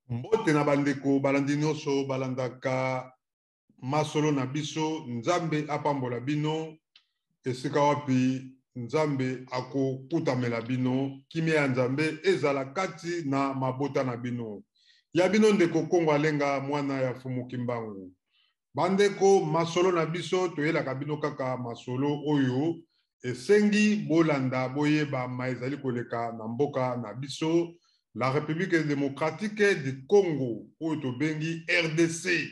Mbote na bandeko balandi nyonso balandaka masolo na biso nzambe apambola bino esika wapi nzambe akokutamela bino kimia ya nzambe ezala kati na mabota na bino ya bino ndeko Kongo alenga mwana ya fumuki mbangu bandeko masolo na biso toyelaka bino kaka masolo oyo esengi bolanda boyeba ma ezali koleka na mboka na biso la République démocratique du Congo oyo tobengi RDC.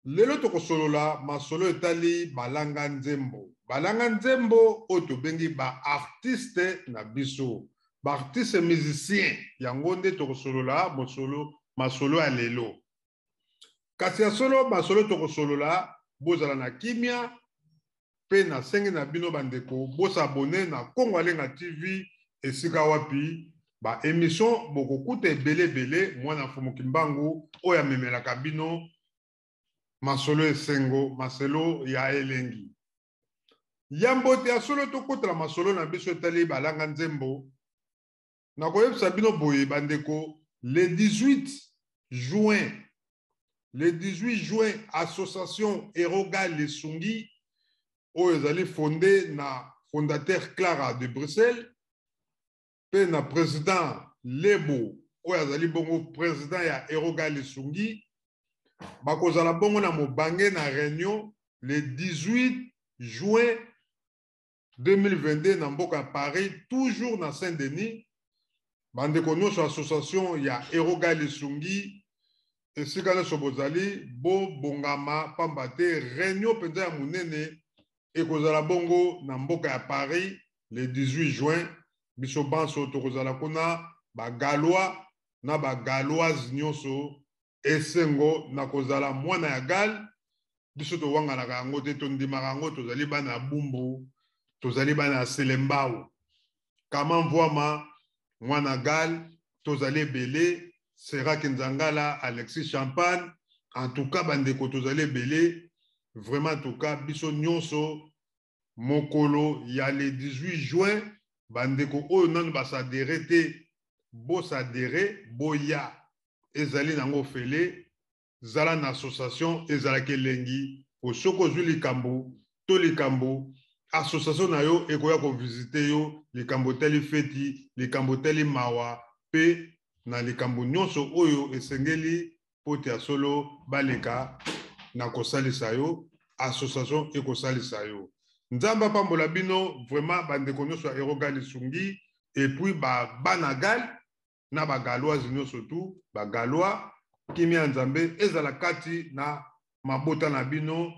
Lelo tokosolola masolo etali balanga nzembo. Balanga nzembo oyo tobengi ba artiste na biso. Ba artiste musicien yango nde tokosolola masolo ya lelo. Kasi ya solo masolo tokosolola bozala na kimia pe na sengi na bino bandeko bosabone na Kongo Alenga TV esika wapi ba émission bokokuta ebele mwana fumuki mbangu oyo amemelaka bino masolo esengo masolo ya elengi ya mbote ya solo tokotala masolo na biso etali balanga nzembo na koyebisa bino boye bandeko le 18 juin association Eroga Lesungi oyo ezali fondé na fondateur Clara de Bruxelles pe na président Lebo oyo azali bongo président ya Eroga Lesungi bakozala bongo na mobange na réunion le 18 juin 2022 na mboka ya Paris toujours na Saint-Denis bandeko nyonso association ya Eroga Lesungi esika nyonso bozali bongama pamba te réunion mpenza ya monene ekozala bongo na mboka ya Paris le 18 juin biso banso tokozala kuna bagalois na bagaloise nyonso esengo na kozala mwana ya gal biso towanganaka yango te tondimaka yango tozali bana ya bumbu tozali bana ya selembao kama mvwama mwana gal tozali ebele Seraki Nzangala Alexis Champagne en tout cas bandeko tozali ebele vraiment en tout cas biso nyonso mokolo ya le 18 juin bandeko oyo nanu basadere te bosadere boya ezali nango fele zala na association ezalaki elengi po soki ozwi likambo to likambo association na yo ekoya kovisite yo likambo teli feti likambo teli mawa pe na likambo nyonso oyo esengeli poti ya solo baleka na kosalisa yo association ekosalisa yo nzamba pambola bino vraiment bandeko nyonso ya Eroga Lesungi et puis bana gal na bagaloise nyonso tu bagalois kimia nzambe ezala kati na mabota na bino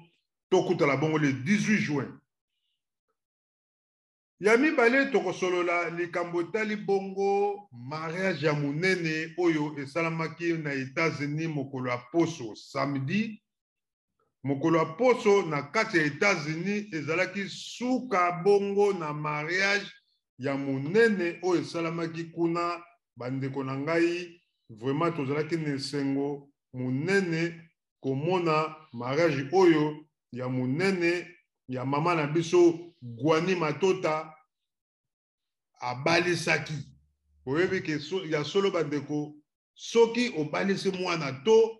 tokutala bongo le 18 juin ya mibale tokosolola likambo tali bongo mariage ya monene oyo esalamaki na États-Unis mokolo ya poso samedi mokolo ya poso na kati ya États-Unis ezalaki suka bongo na mariage ya monene oyo esalamaki kuna bandeko na ngai vraiment tozalaki na esengo monene komona mariage oyo ya monene ya mama na biso Gwani Matota abalisaki oyebi ke ya solo bandeko soki obalisi mwana to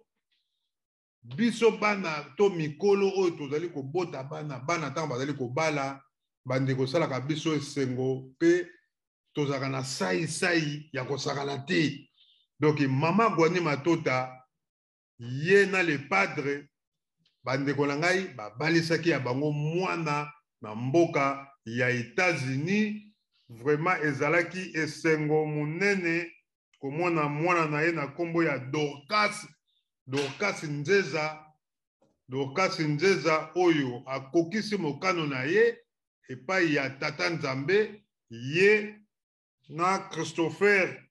biso bana to mikolo oyo tozali kobota bana ntango bazali kobala bandeko salaka biso esengo pe tozalaka na sai ya kosakana te donc mama Gwani Matota ye na le padre bandeko na ngai babalisaki ya bango mwana na mboka ya États-Unis vraiment ezalaki esengo monene komona mwana na ye na kombo ya Dorcas Nzeza oyo akokisi mokano na ye epai ya tata nzambe ye na Christopher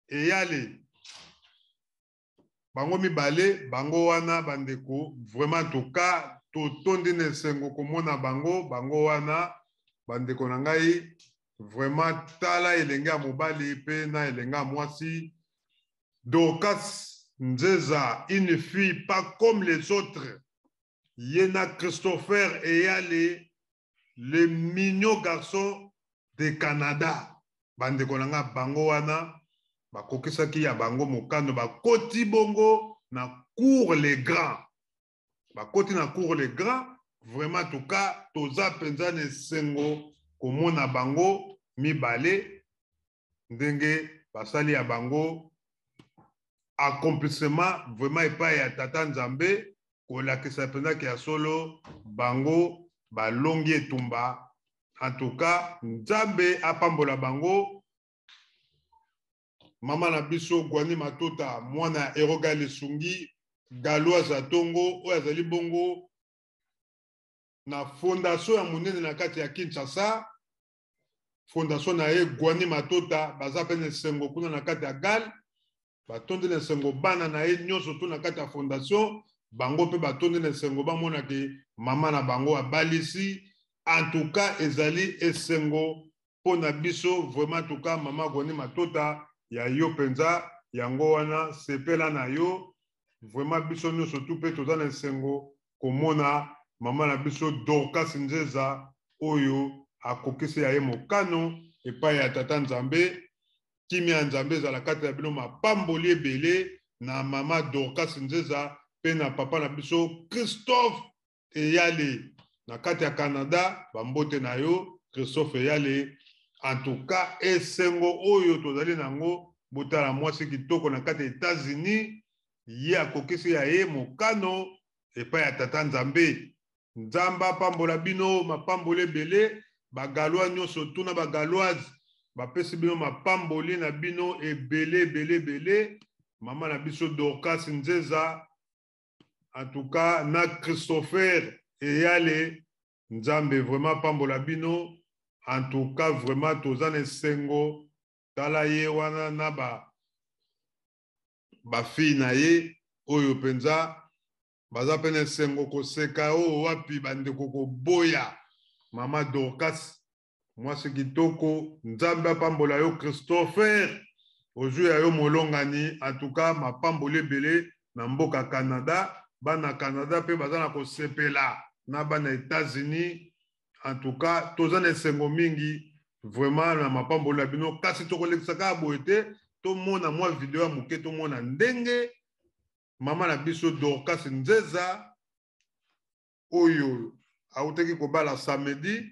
Eyale bango mibale bango wana bandeko vraiment toka totondi na esengo komona bango wana bandeko na ngai vraiment tala elenge ya mobali pe na elenge ya mwasi Dorcas Nzeza une fille pas comme les autres yena Christopher Eyale le mignon garçon de Canada bandeko na nga bango wana bakokisaki ya bango mokano bakoti bongo na cour les grands. Bakoti na cour les grands, vraiment en tout cas toza penza ne sengo komona bango mibale ndenge basali ya bango accomplissement vraiment epai ya tata Nzambe kolakisa penza ki ya solo bango balongi etumba. En tout cas Nzambe apambola bango. Mama na biso Gwani Matota mwana Eroga Lesungi Galois Zatongo oyo azali bongo na fondation ya monene na kati ya Kinshasa. Fondation na ye Gwani Matota baza pene sengo kuna na kati ya Gal batondi na sengo bana na ye nyonso tu na kati ya fondation bango pe batondi na sengo bamona ke mama na bango abalisi. En tout cas ezali esengo pona biso vraiment en tout cas mama Gwani Matota ya yo penza yango wana sepela na yo vraiment biso nyonso tu pe toza na sengo komona mama na biso Dorcas Nzeza oyo akokisi ya ye mokano epai ya tata Nzambe. Kimia Nzambe ezala kati ya bino mapamboli ebele na mama Dorcas Nzeza pe na papa na biso Christophe Eyale na kati ya Canada bambote na yo Christophe Eyale. En tout cas esengo oyo tozali nango botala mwasi kitoko na kati ya États-Unis ye akokisi ya ye mokano epai ya tata Nzambe. Nzamba apambola bino mapamboli ebele bagalois nyonso tuna bagaloise bapesi bino mapamboli na bino ebele. Mama na biso Dorcas Nzeza en tout cas na Christopher Eyale Nzambe vraiment pambola bino. En tout cas vraiment toza na sengo tala ye wana na ba fille na ye oyo penza baza pene sengo koseka o wapi bandeko koboya mama Dorcas mwasi kitoko. Nzambe apambola yo Christopher ozwi ya yo molongani. En tout cas mapamboli ebele na mboka Canada bana Canada pe baza na kosepela na bana États-Unis. En tout cas toza na sengo mingi vraiment na mapamboli na bino kasi tokolekisaka boye te tomona mwa video ya moke tomona ndenge mama na biso Dorcas Nzeza oyo auteki kobala samedi.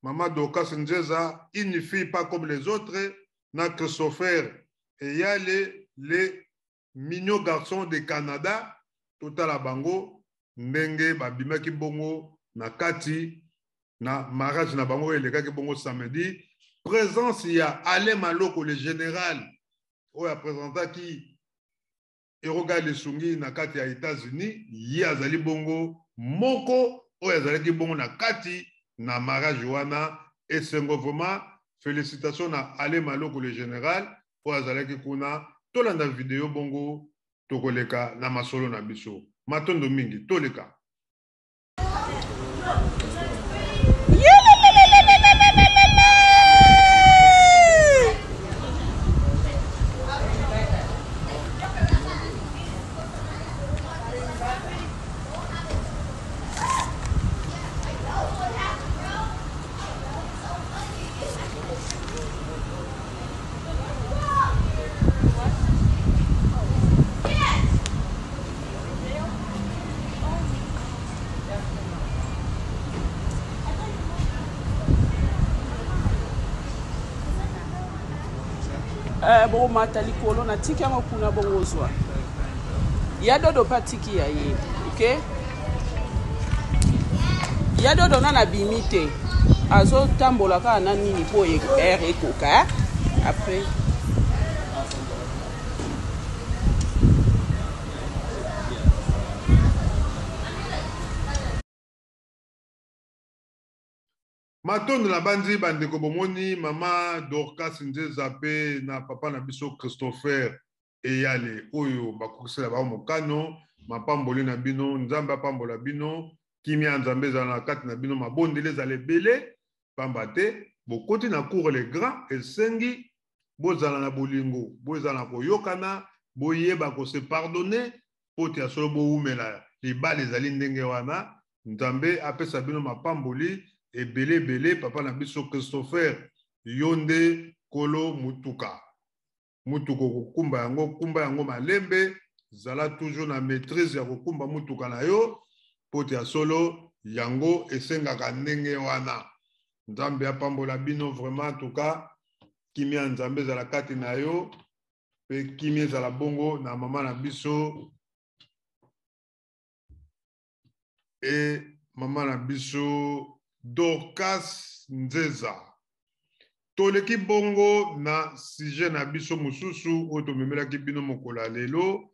Mama Dorcas Nzeza une fille pas comme les autres na Christopher Eyale les mignons garçons de Canada totala bango ndenge babimaki bongo na kati na mariage na bango elekaki bongo samedi. Présence ya Alain Maloko le général oyo apresentaki Eroga Lesungi na kati ya États-Unis ye azali bongo moko oyo azalaki bongo na kati na mariage wana esengo. Vraiment félicitations na Alain Maloko le général oyo azalaki kuna. Tolanda video bongo tokoleka na masolo na biso matondo mingi toleka. Bo matali kolo na tiki yango kuna bongo zwa ya dodo patiki ya ye okay ya dodo na bimite azo tambola ka na nini po ye ekoka après matondo na bandi bandeko bomoni mama Dorcas Nzeza pe na papa na biso Christopher Eyale oyo bakokisela ba mokano mapamboli na bino. Nzambe apambola bino kimia Nzambe ezala na kati na bino mabondele ezala ebele pamba te bokoti na cour les grands esengi bozala na bolingo bozala na koyokana boyeba kose pardonner poti ya solo boumela libala ezali ndenge wana. Nzambe apesa bino mapamboli ebele papa na biso Christopher yonde kolo mutuka mutuko kokumba yango kumba yango malembe zala toujours na maîtrise ya kokumba mutuka na yo pote ya solo yango esengaka ndenge wana. Nzambe apambola bino vraiment en tout cas kimia nzambe ezala kati na yo pe kimia ezala bongo na mama na biso e mama na biso Dorcas Nzeza. Toleki bongo na sujet na biso mususu oyo tomemelaki bino mokola lelo.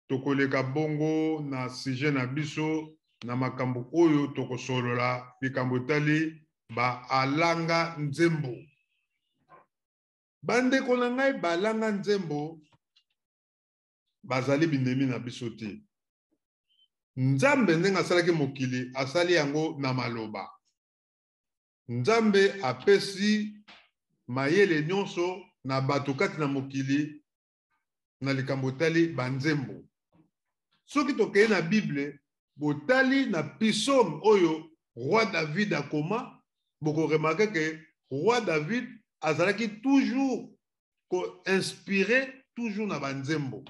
Tokoleka bongo na sujet na biso na makambo oyo tokosolola likambo tali ba alanga nzembo. Bandeko na ngai balanga nzembo bazali binemi na biso te. Nzambe ndenge asalaki mokili asali yango na maloba. Nzambe apesi mayele nyonso na bato kati na mokili na likambo tali banzembo. Soki tokei na Bible botali na psaume oyo roi David akoma, boko remarquer que roi David azalaki toujours ko inspiré toujours na banzembo.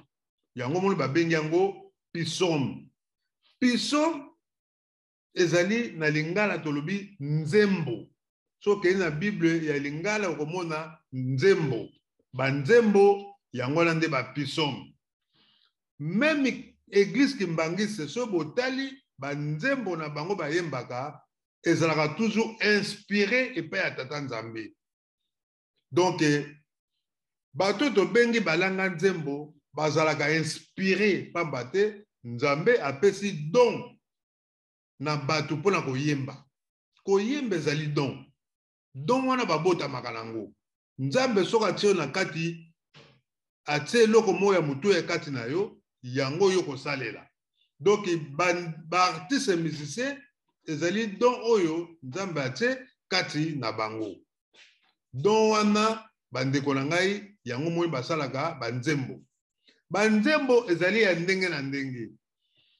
Yango moni babengi yango psaume. Psaume ezali na lingala tolobi nzembo. Soki na Bible ya lingala okomona nzembo. Banzembo yango nde ba psaume. Même Église Kimbangisi so botali banzembo na bango bayembaka ezalaka toujours inspiré epai ya Tata Nzambe. Donc bato to bengi balanga nzembo bazalaka inspiré pamba te Nzambe apesi don na bato pona koyemba. Koyemba ezali don. Don wana babota makanango. Nzambe soka tio na kati atie loko moya mutu ya kati na yo yango yo kosalela. Donc ba artiste musicien ezali don oyo Nzambe atie kati na bango. Don wana bandeko na ngai yango moyi basalaka banzembo. Banzembo ezali ya ndenge na ndenge.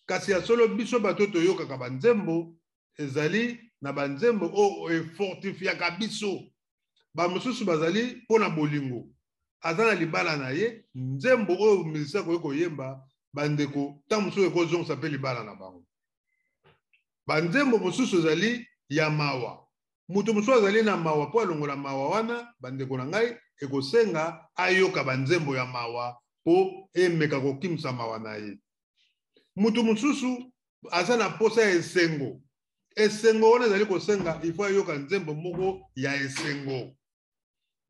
Kasi ya solo biso bato toyokaka banzembo ezali na banzembo o efortifiaka biso. Ba mosusu bazali pona bolingo. Azana libala na ye nzembo oyo musicien koyeko yemba bandeko ta mosusu ekozongisa pe libala na bango. Banzembo mosusu ezali ya mawa. Mutu mosusu azali na mawa po alongola mawa wana bandeko na ngai ekosenga ayoka banzembo ya mawa po emeka kokimisa mawa na ye. Mutu mosusu aza na posa ya esengo. Esengo wana ezali kosenga il faut ayoka nzembo moko ya esengo.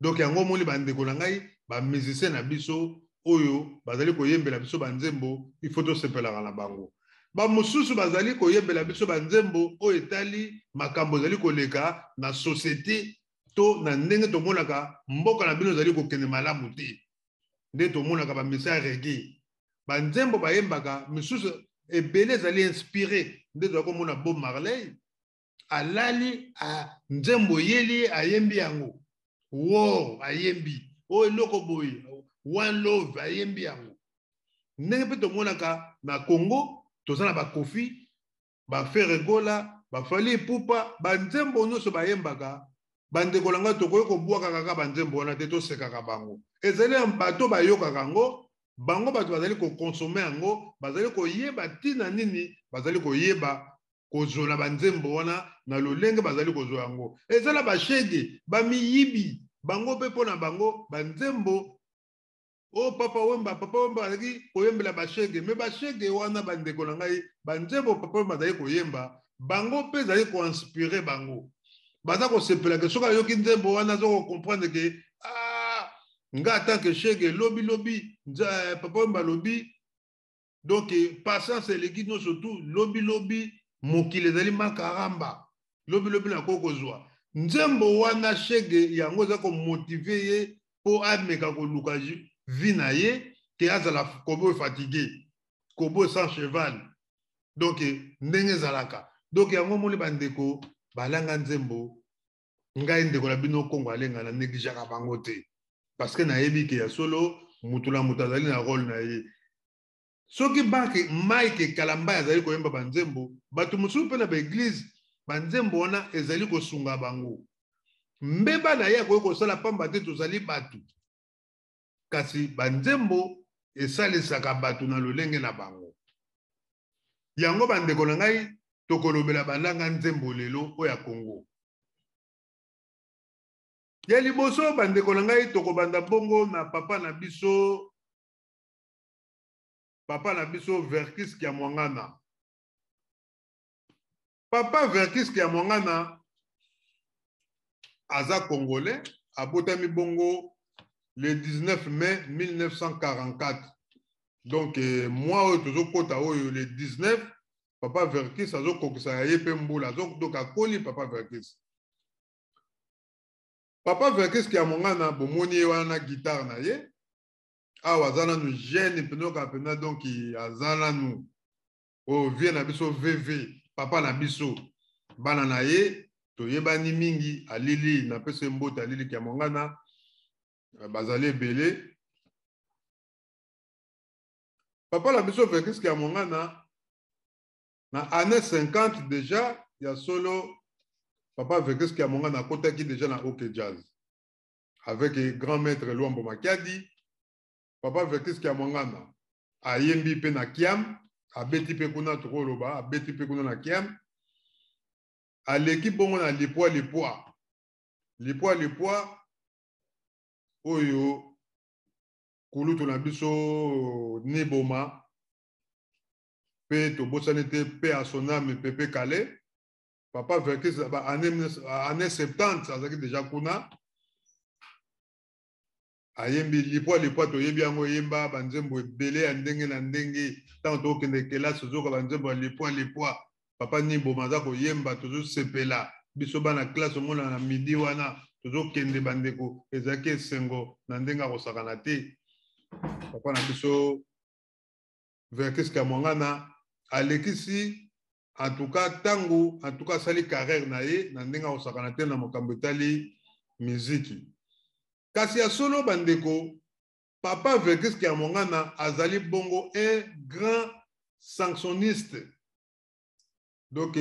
Donc yango moni bandeko na ngai ba musicien na biso oyo bazali koyembela biso banzembo il faut to sepelaka na bango. Ba mosusu bazali koyembela biso banzembo oyo etali makambo ezali koleka na société to na ndenge tomonaka mboka na bino ezali kokende malamu te. Nde tomonaka ba message reggae. Banzembo bayembaka mosusu ebele ezali inspiré. Nde tokomona Bob Marley alali a nzembo yeli ayembi yango. Wow ayembi. O eloko boy one love ayembi yango. Ndenge pe tomonaka na Congo tozana ba Kofi ba Ferregola ba Fally Ipupa banzembo nyonso bayembaka bandeko langa tokoyi kobwaka kaka banzembo wana te tosekaka bango. Ezali bato bayokaka yango bango bato bazali kokonsome yango bazali koyeba tina nini bazali koyeba kozola banzembo wana na lolenge bazali kozola yango. Ezala bashege bamiyibi bango pe pona bango banzembo. Oh papa wemba bazali koyembela bashege me bashege wana bandeko na ngai banzembo papa wemba bazali koyemba bango pe zali koinspire bango baza kosepela ke soka yoki nzembo wana zo comprendre ke nga ata ke shege lobi papa wemba lobi. Donc patience eleki no surtout lobi mokili ezali makaramba lobi na kokozwa nzembo wana shege yango za ko motiver ye po ameka koluka vie na ye ke azala kobo fatigué kobo sans cheval. Donc ndenge zalaka. Donc yango moni bandeko balanga nzembo ngai ndeko na bino Kongo alenga na neglijaka bango te parce que nayebi ke ya solo mutu na mutu azali na rôle na ye. Soki banke Mike Kalamba azali koyemba banzembo bato mosusu pe na ba église banzembo wana ezali kosunga bango mbeba na ye akoki kosala pamba te tozali bato kasi banzembo esalisaka bato na lolenge na bango. Yango bandeko na ngai tokolobela bandanga nzembo lelo oyo ya Congo. Ya liboso bandeko na ngai tokobanda bongo na papa na biso Verkis Kiamwangana. Papa Verkis Kiamwangana aza congolais, abotami bongo le 19 mai 1944. Donc moi oyo kota oyo le 19 papa Verkis azokokisa ya ye pe mbula azokotoka koli papa Verkis. Papa Verkis Kiamwangana bomoni ye wana na guitare na ye. Awa aza nanu jeune penoka pena donc aza nanu o vie na biso VV papa na biso bana na ye toyebani mingi alili na pese mbota alili Kiamwangana bazali ebele. Papa la biso Verkis Kiamwangana na année 50 déjà ya solo papa Verkis Kiamwangana akotaki déjà na OK Jazz avec grand maître Luambo Makiadi. Papa Verkis Kiamwangana ayembi pe na Kiam abeti pe kuna tokoloba abeti pe kuna na Kiam aleki bongo na lipwa oyo kulutu na biso niboma pe tobosani te pe à son âme Pepe Kale. Papa Verkis année 70 azaki déjà kuna ayembi lipwa toyebi yango yemba banzembo ebele ya ndenge na ndenge tango tokende kelasi ozoka banzembo ya lipwa papa niboma aza koyemba tozosepela biso bana classe omona na midi wana tozokende bandeko ezalaki esengo na ndenge akosakana te. Papa na biso Verkis Kiamwangana alekisi en tout cas asali carrière na ye na ndenge akosakana te na makambo etali miziki. Kasi ya solo bandeko papa Verkis Kiamwangana azali bongo un grand saxophoniste. Donc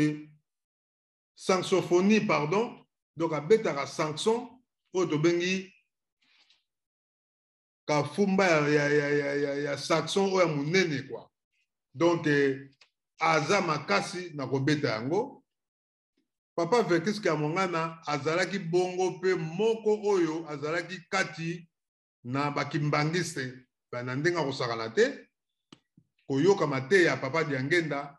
saxophonie pardon, donc abetaka saxon oyo tobengi kafumba ya saxon oyo ya munene quoi. Donc aza makasi na kobeta yango. Papa Verkis Kiamwangana azalaki bongo pe moko oyo azalaki kati na bakimbangiste na ndenge akosakana te koyoka mate ya papa Diangenda.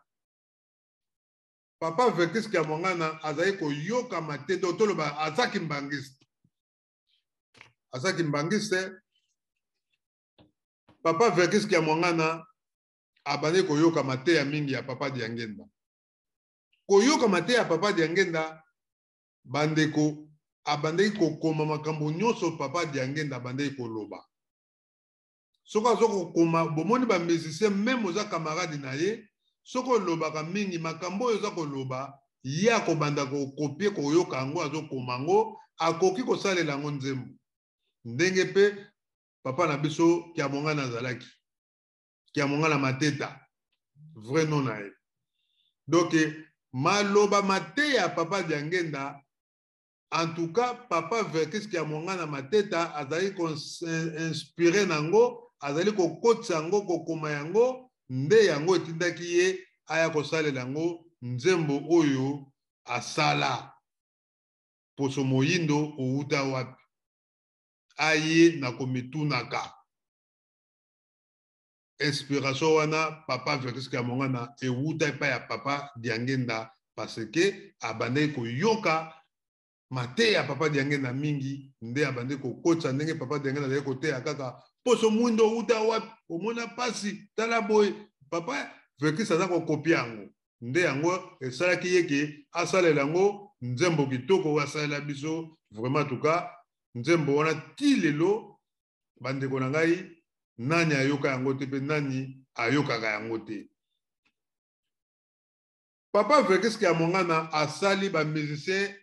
Papa Verkis Kiamwangana azali koyoka mate toloba azaki mbangiste. Papa Verkis Kiamwangana abandi koyoka mate ya mingi ya papa Diangenda. Koyoka mate ya papa Diangenda bandeko abandeki kokoma makambo nyonso papa Diangenda abandeki koloba. Soko azokokoma bomoni ba musicien même oza camarade na ye soko lobaka mingi makambo oyo oza koloba ye akobanda kokopie koyoka yango azokoma ngo akoki kosalela yango nzembo. Ndenge pe papa na biso Kiamwangana azalaki Kiamwangana Mateta vrai nom na ye. Donc maloba mate ya papa Diangenda en tout cas papa Verkis Kiamwangana Mateta azali ko inspiré nango azali kokotisa yango kokoma yango nde yango etindaki ye aya kosalela yango nzembo oyo asala poso moyindo outa wapi aye na komitunaka. Inspiration wana papa Verkis Kiamwangana euta epai ya papa Diangenda parce que abandeki koyoka mate ya papa Diangenda mingi nde abandeki kokotisa ndenge papa Diangenda azali koteya kaka poso mwindo outa wapi omona pasi tala boye papa Verkis aza kokopia yango nde yango esalaki yeke asalela yango nzembo kitoko oyo asalela biso vraiment en tout cas nzembo wana ti lelo bandeko na ngai nani ayoka yango te pe nani ayokaka yango te. Papa Verkis Kiamwangana asali ba musicien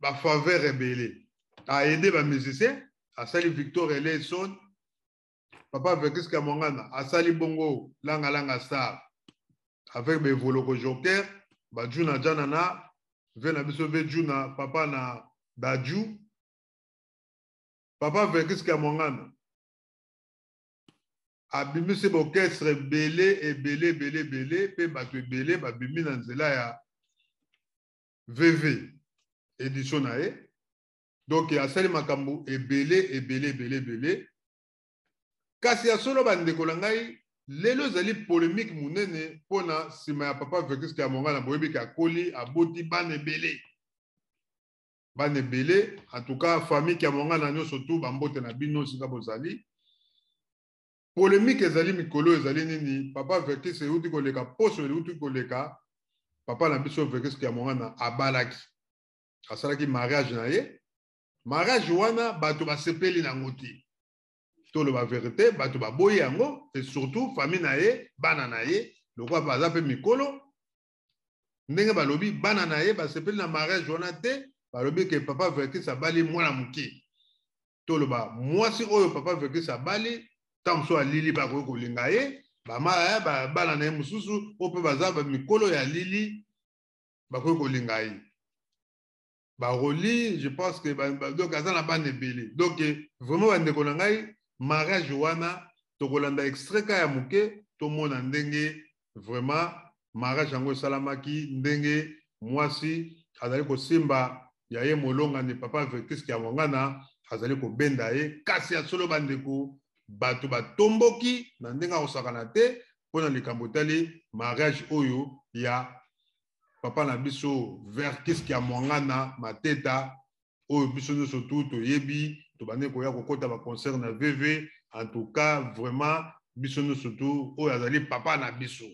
ba faveur ebele a aidé ba musicien asali Victor Eleison. Papa Verkis Kiamwangana asali bongo langa star avec be voloko joker ba juna janana vena biso ve juna papa na daju. Papa Verkis Kiamwangana abimisi orchestre belé, pe bato belé, babimi na nzela ya VV édition na ye. Donc asali makambo belé. Kasi ya solo bandeko na ngai lelo ezali polémique munene pona sima ya papa Vertus Kiamonga na boyebi ka koli aboti bana ebele. Bana ebele, en tout cas famille Kiamonga na nyo surtout bambote na bino sika bozali. Polémique ezali mikolo ezali nini papa Vertus euti koleka poso euti koleka papa na biso Vertus Kiamonga na abalaki. Asalaki mariage na ye. Mariage wana bato basepeli na ngoti. Tolo ba vérité bato ba boye yango et surtout famille na ye bana na ye lokwa baza pe mikolo ndenge balobi bana na ye basepeli na mariage wana te balobi ke papa Vertus abali mwana muke tolo ba mwasi oyo papa Vertus abali tamso alili ba ko linga ye bana na ye mususu ope baza ba mikolo ya lili ba ko linga ye ba roli je pense que donc azana bana ebele donc vraiment bandeko na ngai mariage wana tokolanda extrait ka ya muke tomona ndenge vraiment mariage yango esalamaki ndenge mwasi azali kosimba ya ye molonga ni papa Vertus Kiamonga na azali kobenda ye kasi ya solo bandeko bato batomboki na ndenge akosakana te mpona likambo tali mariage oyo ya papa na biso Vertus Kiamonga na mateta oyo biso nyonso tu toyebi tobandeki koya kokota ba concert na VV en tout cas vraiment biso nyonso tu oyo azali papa na biso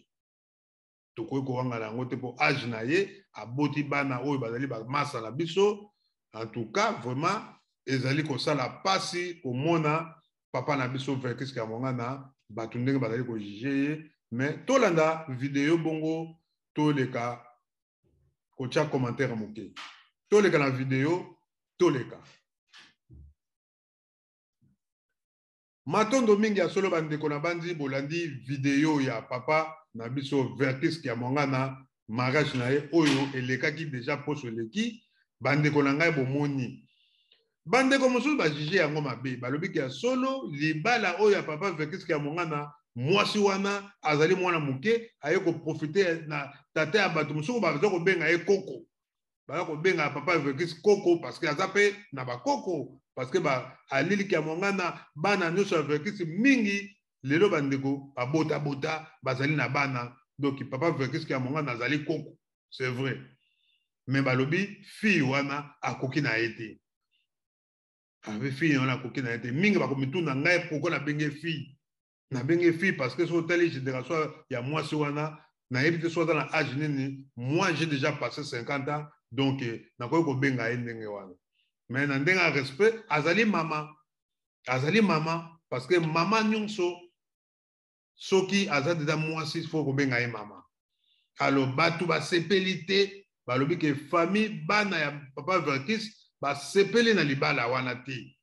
tokoki kowanga na yango te mpo age na ye aboti bana oyo bazali bamasa na biso en tout cas vraiment ezali kosala pasi komona papa na biso Vertus Kiamonga na bato ndenge bazali kojuge ye mais tolanda video bongo toleka kotia commentaire moke toleka na video toleka matondo mingi ya solo bandeko na bandi bolandi video ya papa na biso Vertus Kiamonga na mariage na ye oyo elekaki déjà poso eleki bandeko na ngai bomoni bandeko mosusu bajuge yango mabe balobi ke ya solo libala oyo ya papa Vertus Kiamonga na mwasi wana azali mwana muke aye koprofite na tata ya bato mosusu baza kobenga ye koko baza kobenga papa Vertus koko parce que aza pe na bakoko parce que alili Kiamonga na bana nyonso ya Vertus mingi lelo bandeko babota bazali na bana donc papa Vertus Kiamonga na azali koko c'est vrai mais balobi fille wana akoki na ye te abe fille wana akoki na ye te mingi bakomituna ngai pourquoi na benge fille parce que so tali génération ya mwasi wana nayebi te so aza na âge nini moi j'ai déjà passé 50 ans donc nakoki kobenga ye ndenge wana mais na ndenge ya respect azali mama parce que mama nyonso soki aza déjà mwasi fo kobenga ye mama alors bato basepeli te balobi ke famille bana ya papa Vertus basepeli na libala wana te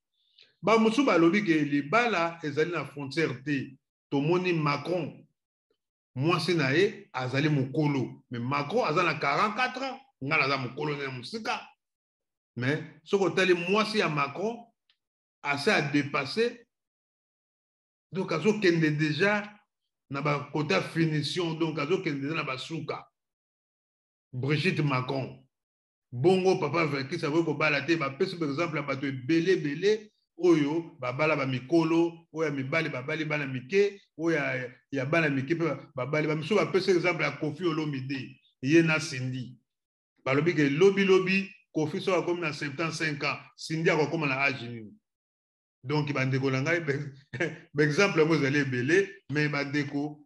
bamosusu balobi ke libala ezali na frontière te tomoni Macron mwasi na ye azali mokolo mais Macron aza na 44 ans nga naza mokolo na mosika mais soki otali mwasi ya Macron assez a dépassé donc azokende déjà na bakota finition donc azokende déjà na basuka Brigitte Macron bongo papa Vertus akoki kobala te bapesi par exemple ya bato ebele oyo babala bamikolo oyo ya mibali babali bana mike oyo ya bana mike mpe babali bamiso bapesi exemple ya Kofi Olomide ye na Cindy balobi ke lobi Kofi so akomi na 75 ans Cindy akokoma na âge nini donc bandeko na ngai exemple yango ezali ebele mais bandeko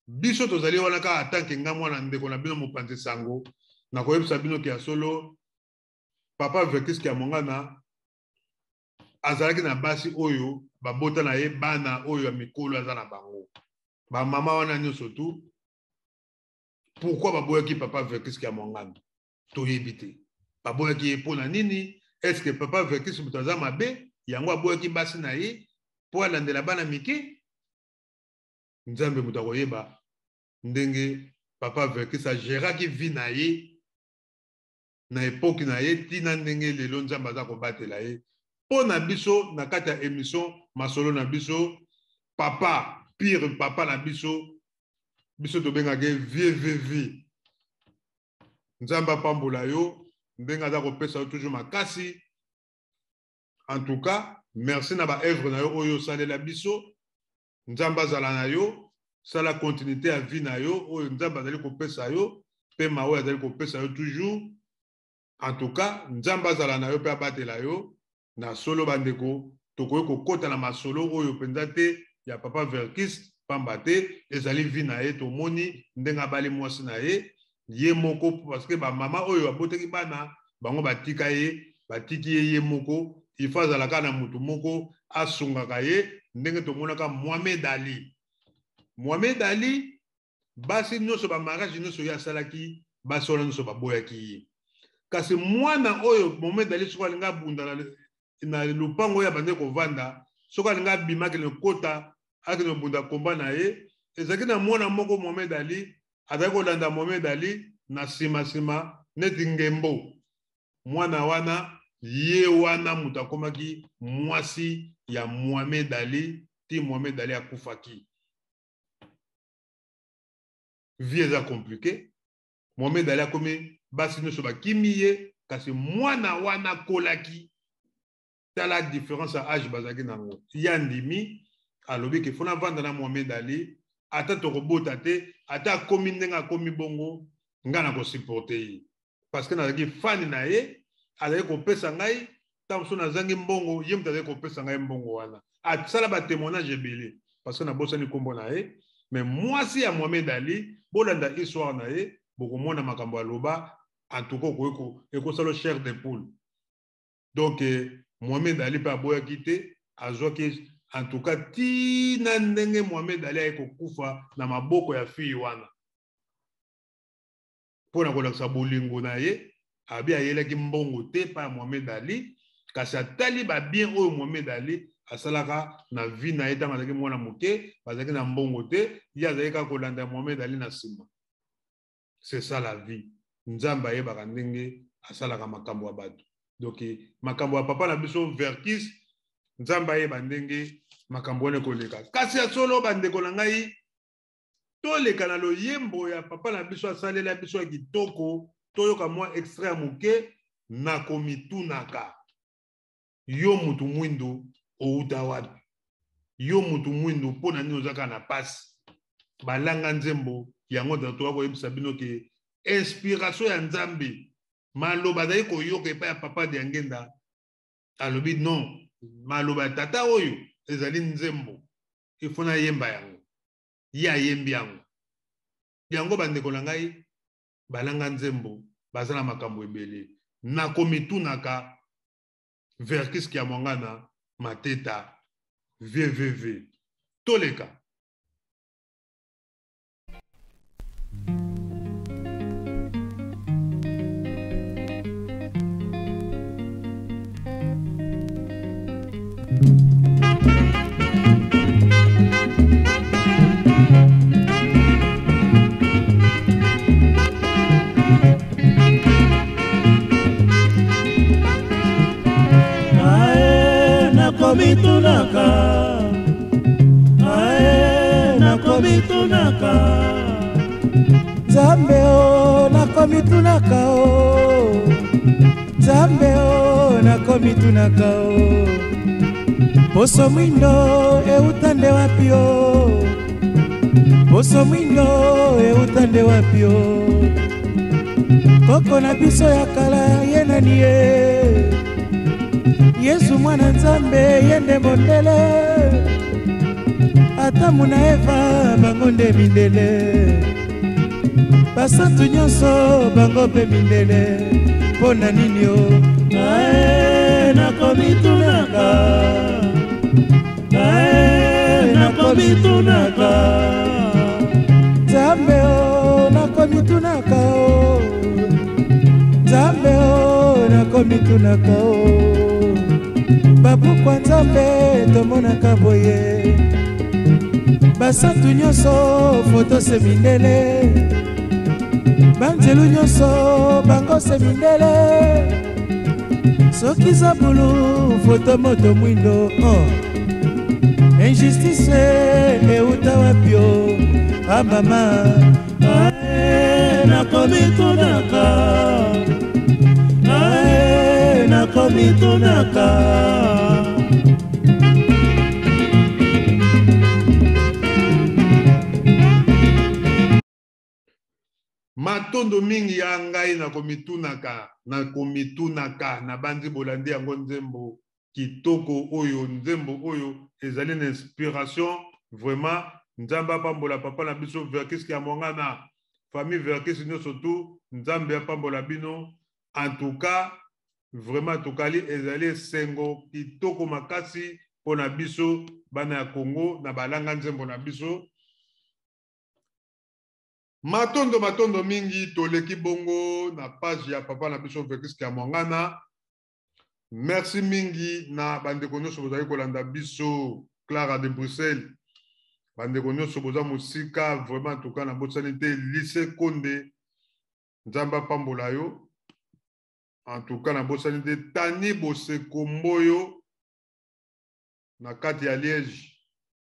biso tozali wana kaka atanke nga mwana ndeko na bino mopanzi sango nakoyebisa bino ke ya solo papa Vertus Kiamonga na azalaki na basi oyo babota na ye bana oyo ya mikolo aza na bango bamama wana nyonso tu pourquoi baboyaki papa Vertus Kiamonga toyebi te baboyaki ye mpo na nini est-ce que papa Vertus moto aza mabe yango aboyaki basi na ye mpo alandela bana mike nzambe moto akoyeba ndenge papa Vertus agéraki vie na ye na époque na ye tina ndenge lelo nzambe aza kobatela ye mpo na biso na kati ya émission masolo na biso papa pire papa na biso biso to benga ke vie nzamba pambola yo ndenga za ko pesa toujours makasi. En tout cas merci na ba œuvre na yo oyo salela biso nzamba zala na yo sala continuité à vie na yo oyo nzamba zali ko pesa yo pe mawe zali ko pesa yo toujours. En tout cas nzamba zala na yo pe abatela yo na solo bandeko tokoki kokota na masolo oyo penza te ya papa Verkis pamba te ezali vie na ye tomoni ndenga bali mwasi na ye ye moko parce que ba mama oyo aboteki bana bango batika ye batiki ye moko il faut azalaka na mutu moko asungaka ye ndenge tomonaka Mohamed Ali basi nyonso ba mariage nyonso ya salaki basi wana nyonso baboyaki ye kasi mwana oyo Mohamed Ali soka linga bunda na lupango ya bande kovanda soka linga bimaki le kota akino bunda komba na ye ezaki na mwana moko Mohamed Ali azali kolanda Mohamed Ali na sima neti ngembo mwana wana ye wana mutu akomaki mwasi ya Mohamed Ali ti Mohamed Ali akufaki. Vie eza compliqué. Mohamed Ali akomi basi nyonso bakimi ye kasi mwana wana kolaki tala différence à âge bazaki nango ya ndimi alobi ke fona vanda na Mohamed Ali ata tokobota te ata akomi ndenga akomi bongo nga na kosupporte ye parce que nazalaki fani na ye azali kopesa ngai ntango so nazangi mbongo ye moto azali kopesa ngai mbongo wana asala batémoignage ebele parce que nabosani nkombo na ye mais mwasi ya Mohamed Ali bolanda histoire na ye bokomona makambo aloba en tout cas ekosala chair de poule donc Mohamed Ali mpe aboyaki te azwaki en tout cas tina ndenge Mohamed Ali akokufa na maboko ya fille wana mpona kolakisa bolingo na ye abi ayelaki mbongo te pa Mohamed Ali kasi atali babien oyo Mohamed Ali asalaka na vie na ye ntango azalaki mwana moke bazalaki na mbongo te ye azalaki kaka kolanda Mohamed Ali na nsima. C'est ça la vie. Nzambe ayebaka ndenge asalaka makambo ya bato. Donc makambo ya papa na biso Verkis nzambe ayeba ndenge makambo wana koleka kasi ya solo bandeko na ngai toleka na loyembo ya papa na biso asalela biso ya kitoko toyoka mwa extrait moke na komitunaka yo mutu mwindo outa wapi yo mutu mwindo mpona nini ozaka na pasi balanga nzembo yango toka koyebisa bino ke inspiration ya nzambe maloba azali koyoka epai ya papa de Ngenda alobi non maloba ya tata oyo ezali nzembo ifuna yemba yango ye ayembi yango yango bandeko na ngai balanga nzembo baza na makambo ebele nakomitunaka Verkis ya mwangana mateta vvv toleka. Nakomitunaka Nzambe o nakomitunaka o Nzambe o nakomitunaka o Poso mwindo eutande wapi o Poso mwindo eutande wapi o Koko na biso ya kala ye nani ye Yesu mwana Nzambe yende mondele Ata muna Eva bango nde mindele Basantu nyonso bango pe mindele Pona nini o Ae nakomitunaka Ae nakomitunaka Nzambe o nakomitunaka o Nzambe o nakomitunaka o Babu kwa Nzambe tomonaka boye Basantu nyonso foto se mindele Banzelu nyonso bango se mindele Soki za bulu foto moto mwindo Injustice mama nakomitunaka nakomitunaka matondo mingi ya ngai nakomitunaka na bandi bolandi yango nzembo kitoko oyo nzembo oyo ezali na inspiration vraiment nzambe apambola papa na biso Verkis ya mongana famille Verkis nyonso tu nzambe apambola bino en tout cas vraiment tokali ezali sengo kitoko makasi pona biso bana ya Congo na balanga nzembo na biso matondo mingi toleki bongo na page ya papa na biso Verkis ya mongana. Merci mingi na bandeko nyonso bozali kolanda biso Clara de Bruxelles bandeko nyonso boza mosika vraiment en tout cas na bosani te lycée Konde nzamba pambola yo en tout cas na bosani te Tani Boseko Mboyo na kati ya Liège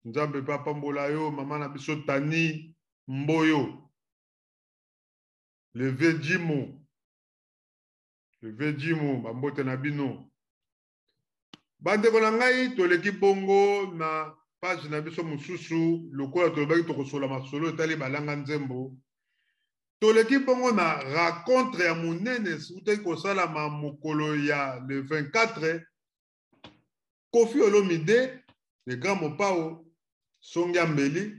nzambe pa pambola yo mama na biso Tani Mboyo le Vedjimo bambote na bino bandeko na ngai toleki bongo na page na biso mosusu lokola tolobaki tokosola masolo etali balanga nzembo toleki bongo na rencontre ya monene utaki kosalama mokolo ya le 24 Koffi Olomide le grand mopao Songia Mbeli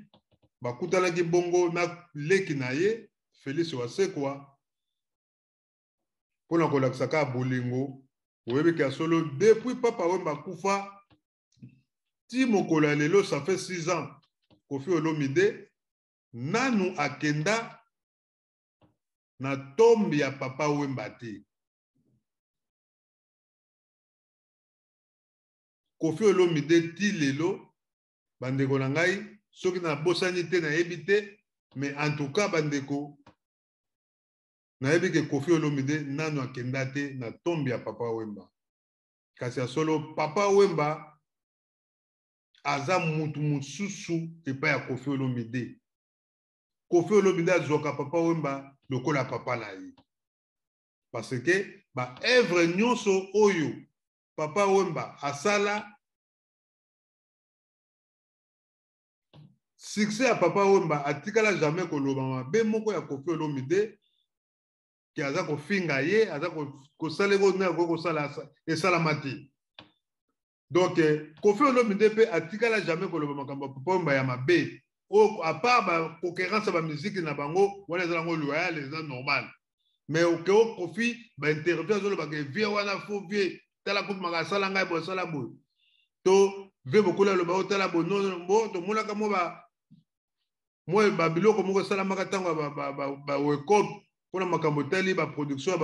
bakutanaki bongo na leki na ye Félix Wasekwa pona kolakisa ka bolingo oyebi ka solo depuis papa Wemba kufa ti mokolo ya lelo ça fait 6 ans Koffi Olomide nanu akenda na tombi ya papa Wemba te Koffi Olomide ti lelo bandeko na ngai soki na bosani te na yebi te mais en tout cas bandeko na yebi ke Koffi Olomide nanu akenda te na tombi ya papa Wemba kasi ya solo papa Wemba aza mutu mususu epai ya Koffi Olomide Koffi Olomide azwaka papa Wemba lokola papa na ye parce que ba œuvre nyonso oyo papa Wemba asala succès ya papa Wemba atikala jamais koloba mabe moko ya Koffi Olomide ki aza kofinga ye aza kosaleko na kosala esalama te donc Koffi Olomide pe atikala jamais koloba makambo ya papa Wemba ya mabe o à part ba concurrence ba musique na bango wana ezala ngo loyal eza normal mais au Koffi ba interview azolo ba ke vie wana fo vie tala ko makasala ngai bo sala bo to ve bokola lo ba tala bo non bo to mona ka mo ba biloko moko sala makatango ba wekop pona makambo tali ba production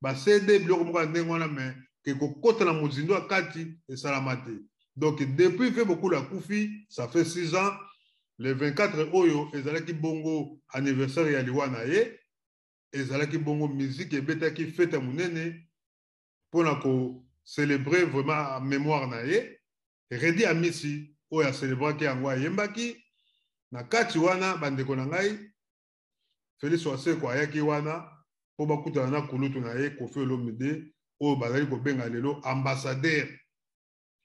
ba CD biloko moko ndengo wana mais ke kokota na mozindo akati esalama te donc depuis ve bokola kufi ça fait 6 ans le 24 oyo ezalaki bongo anniversaire ya liwana ye ezalaki bongo musique ebetaki fête monene pona ko célébrer vraiment en mémoire na ye Redi Amisi oyo a célébraki yango ayembaki na kati wana bandeko na ngai Félix Wasekwa ayaki wana po bakutana na kulutu na ye Koffi Olomide oyo bazali kobenga lelo ambassadeur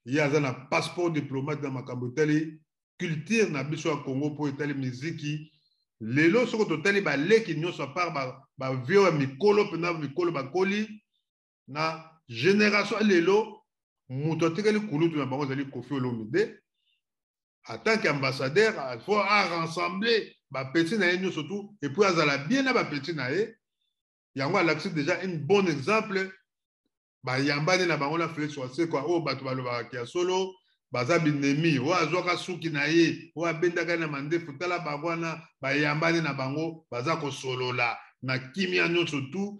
ye aza na passeport diplomate na makambo tali culture na biso ya Congo po etali miziki lelo soko totali baleki nyonso a part ba vio ya mikolo pena mikolo bakoli na génération lelo muto atikali kulutu na bango zali Koffi Olomide en tant qu'ambassadeur il faut rassembler ba petit na ye surtout et puis azala bien na ba petit na ye yango alakisi déjà un bon exemple ba yambane na bango na Félix Wasekwa o bato balobaka ya solo baza binemi o azwaka suki na ye o abendaka na mandefu tala bagwana bayambani na bango baza kosolola na kimia nyonso tu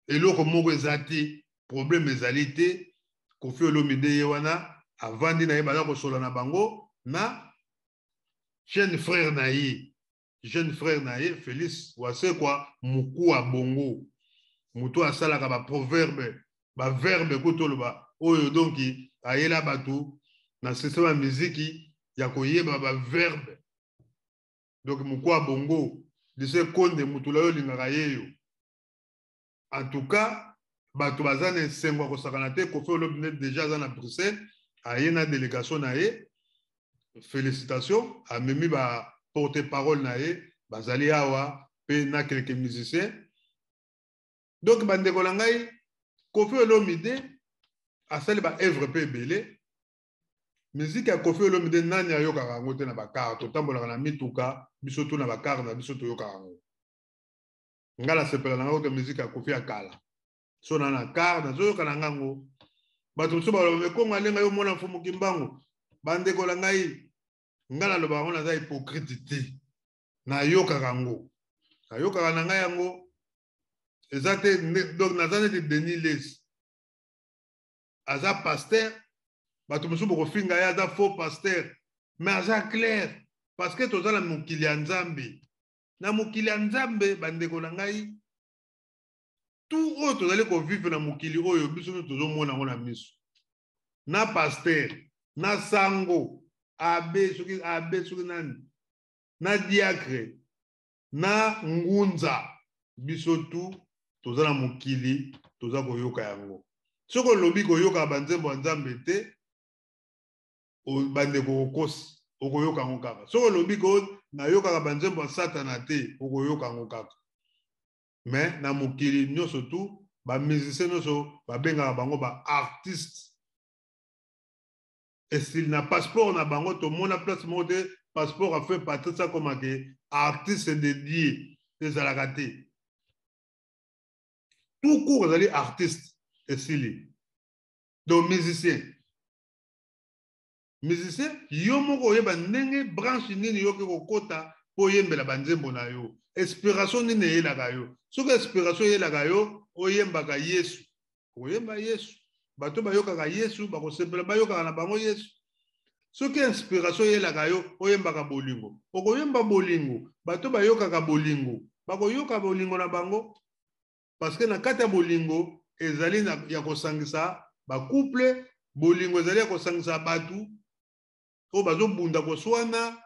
eloko moko ezati problème ezali te Koffi Olomide ye wana avandi na ye baza kosolola na bango na jeune frère na ye Félix Wasekwa muku wa bongo mutu asalaka ba proverbe ba verbe kutoloba oyo donc ayela batu na système ya muziki ya koyeba ba verbe donc mukwa bongo lycée Konde mutula yo lingaka yeyo. En tout cas bato bazane sengwa kosakana te Koffi Olomide déjà dans Bruxelles a une délégation na ye. Félicitations à Mimi ba porte-parole na ye bazali awa pe na quelques musiciens. Donc bandeko na ngai Koffi Olomide asali ba œuvre pe belé. Musique ya Koffi Olomide nani ayokaka yango te na bakar totambolaka na mituka biso to na bakar na biso toyokaka yango. Ngala sepela na ngo ke musique ya Koffi akala. So na kar na zoyoka na ngango. Bato so ba lo ko ngalenga yo mona mfumu kimbango. Bandeko la ngai ngala lo ba ona za hypocrite na yoka kango na yoka na ngai yango ezate donc nazane de Denis Les aza pasteur bato musubu ko finga ya za faux pasteur mais aza clair parce que tozala mukili ya Nzambe na mukili ya Nzambe bandeko la ngai tout autre tozali ko vivre na mukili oyo biso tozo mona ngona miso na pasteur na sango abe suki nani na diacre na ngunza biso tu tozala mukili toza koyoka yango soko lobi koyoka banzembo Nzambe te o bande ko kosi okoyoka ngo kaka soko lobi ko na yoka banzembo Satana te okoyoka ngo kaka mais na mukili nyoso tu ba musicien nyoso ba benga bango ba artiste. Et s'il n'a passeport na bango to mona place mode passeport a fait partie ça comme que artiste dédié des alagate tout court les artistes et s'il donc musicien yo moko yeba ndenge branche nini yo ke kokota po yembela banzembo na yo inspiration nini yelaka yo soki inspiration yelaka yo oyembaka Yesu oyemba Yesu bato bayokaka Yesu bakosepela bayokaka na bango Yesu soki inspiration yelaka yo oyembaka bolingo okoyemba bolingo bato bayokaka bolingo bakoyoka bolingo na bango parce que na kati ya bolingo ezali ya kosangisa ba couple bolingo ezali ya kosangisa batu o bazobunda koswana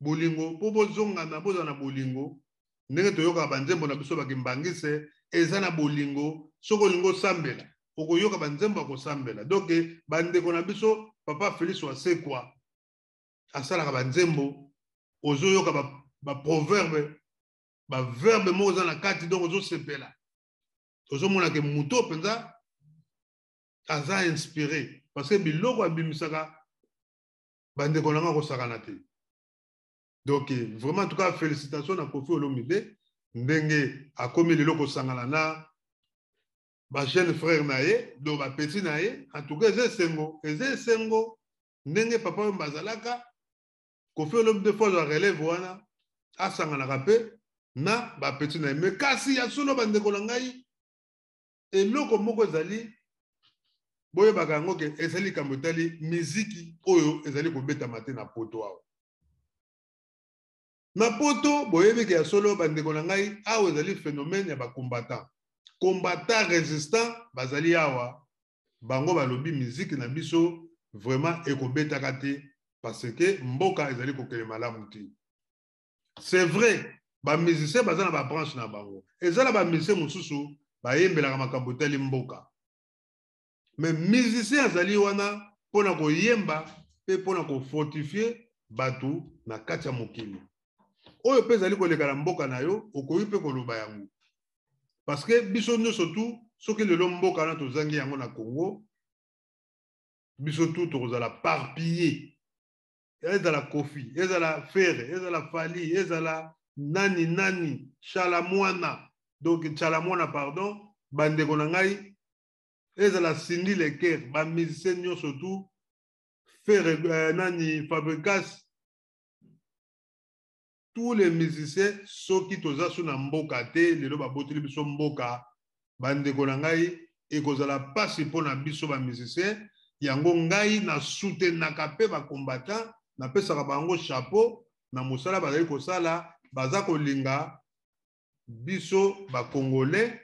bolingo po bozongana bozana bolingo ndenge toyoka banzembo na biso bakimbangise eza na bolingo soko olingo sambela okoyoka banzembo akosambela donc bandeko na biso papa Félix Wasekwa asalaka banzembo ozoyoka ba proverbe ba verbe mo za na kati donc ozosepela ozomona ke muto penza aza inspiré parce que biloko abimisaka bandeko na ngo kosakana te. Donc vraiment en tout cas félicitations à Koffi Olomide ndenge akomi lelo kosangana na ba jeune frère naye do ba petit naye en tout cas eze sengo ndenge papa mbazalaka Koffi Olomide fois la relève wana asangana kape na ba petit naye mais kasi ya solo bandeko na ngai eloko moko ezali boye bakango ke ezali kamotali muziki oyo ezali kobeta mate na poto awo na poto boyebi ke ya solo bandeko na ngai awo ezali phénomène ya ba combattant résistant bazali awa bango balobi musique na biso vraiment ekobetaka te parce que mboka ezali kokele malamu te. C'est vrai ba musicien bazana ba branche na bango ezala ba musicien mususu bayembelaka makambo tali mboka mais musicien azali wana pona koyemba pe pona ko fortifier batu na kati ya mokili oyo pe ezali koleka na mboka na yo okoyi pe koloba yango parce que biso nyonso tu soki lelo mboka na tozangi yango na Congo biso tu tokozala parpillé ezala Koffi ezala Fere ezala Fali ezala nani Chalamwana donc Chalamwana pardon bandeko na ngai ezala Cindy Leker ba musicien nyonso tu Fere nani Fabricas tous les musiciens soki toza su na mboka te lelo baboteli biso mboka bandeko na ngai ekozala pasi mpona biso ba musicien yango ngai na soutenaka pe ba combattant na pesaka bango chapeau na mosala bazali kosala baza kolinga biso ba congolais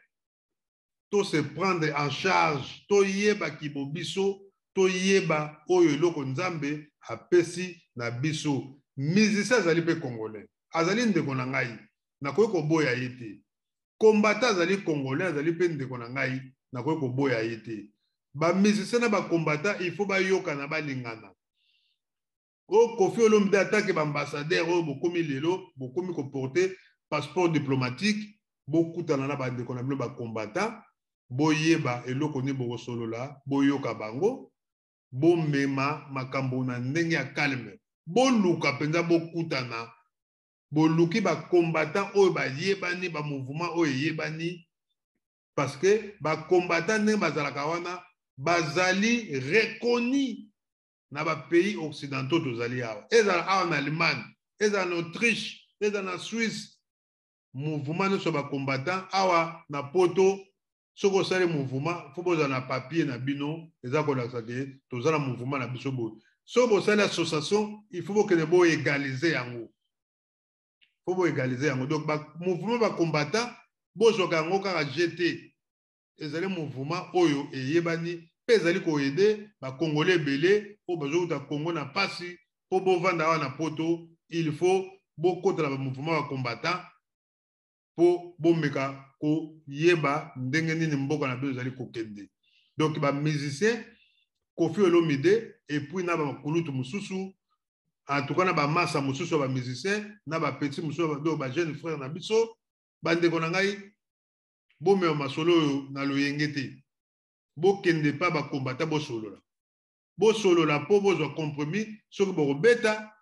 to se prendre en charge to yeba kibo biso to yeba oyo eloko Nzambe apesi na biso musicien azali pe congolais azali ndeko na ngai nakoki koboya ye te combattant azali congolais azali mpe ndeko na ngai nakoki koboya ye te bamusicien na bacombattant il faut bayokana balingana oyo Koffi Olomide atake baambassadeur oyo bokomi lelo bokomi koporte passeport diplomatique bokutana na bandeko na bino bacombattant boyeba eloko nini bokosolola boyoka bango bomema makambo na ndenge ya calme boluka mpenza bokutana boluki bacombattant oyo bayebani bamouvement oyo eyebani parce que bacombattant ndenge bazalaka wana bazali reconni na bapays occidentaux tozali awa ezala awa na Allemagne ezala na Autriche ezala na Suisse mouvement nyonso bacombattant awa na poto soki osali mouvement fo bozala na papier na bino eza kolakisa ke tozala mouvement na biso boye soki bosali association il faut bokende boégalize yango fo boégalize yango donc mouvement bacombattant bozwaka yango kaka GT ezali mouvement oyo eyebani mpe ezali koyede bacongolais ebele oyo bazokota Congo na pasi mpo bovanda awa na poto il faut bokotela bamouvement bacombattant mpo bomeka koyeba ndenge nini mboka na biso ezali kokende donc bamusicien Koffi Olomide epuis na bakulutu mosusu en tout cas na bamasa mosusu ya bamusicien na bapeti mosusu do bajeune frère na biso bandeko na ngai bomema masolo oyo na loyenge te bokende pa bacombattant bosolola mpo bozwa compromis soki bokobeta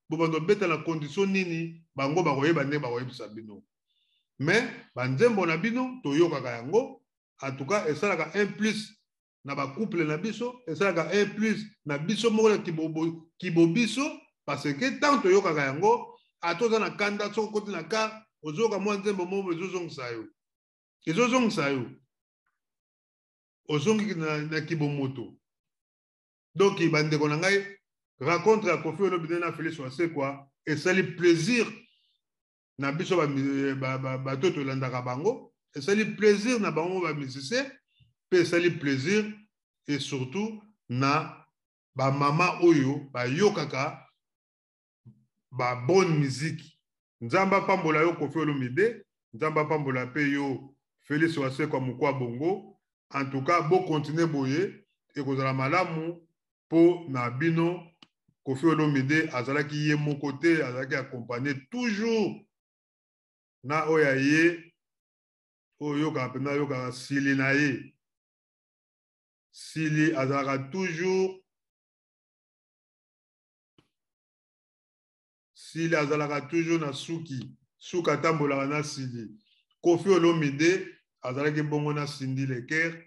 bobanda kobeta na condition nini bango bakoyeba nde bakoyebisa bino mais banzembo na bino toyokaka yango en tout cas esalaka un plus na bacouple na biso esalaka un plus na biso moko na kibo biso parce que tant toyokaka yango atoza na kanda soki okoti na kar ozoyoka mwa nzembo moko ezozongisa yo ozongi na kibomoto donc bandeko na ngai rencontre ya Koffi Olomide na Félix Wasekwa esali plaisir na biso bato tolandaka bango esali plaisir na bango bamusicien mpe esali plaisir et surtout na bamama oyo bayokaka babonne musique nzambe apambola yo Koffi Olomide nzambe apambola mpe yo Félix Wasekwa mokwa bongo en tout cas bokontinue boye ekozala malamu mpo na bino Koffi Olomide azalaki ye moko te azalaki accompagné toujours na oyo ye oyo yokaka mpenza yokaka sili na ye sili azalaka toujours sili azalaka toujours na suki atambolaka na sili Koffi Olomide azalaki bongo na Cindy Leker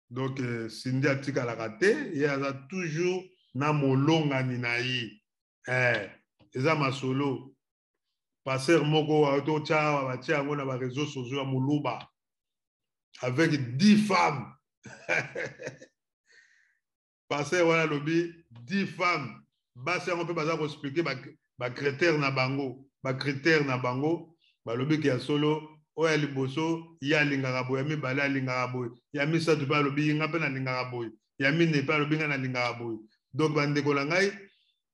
donc Cindy atikalaka te ye aza toujours na molongani na ye eza masolo passer moko atotya awa batia yango na bareseau sociaux ya moluba avec 10 femmes passer wana alobi 10 femmes basi yango mpe baza koexplike bacritère na bango balobi ke ya solo oyo ya liboso ye alingaka boye ya mibale alingaka boye ya misato mpe alobi yinga mpe nalingaka boye ya mine mpe alobi nga nalingaka boye donc bandeko na ngai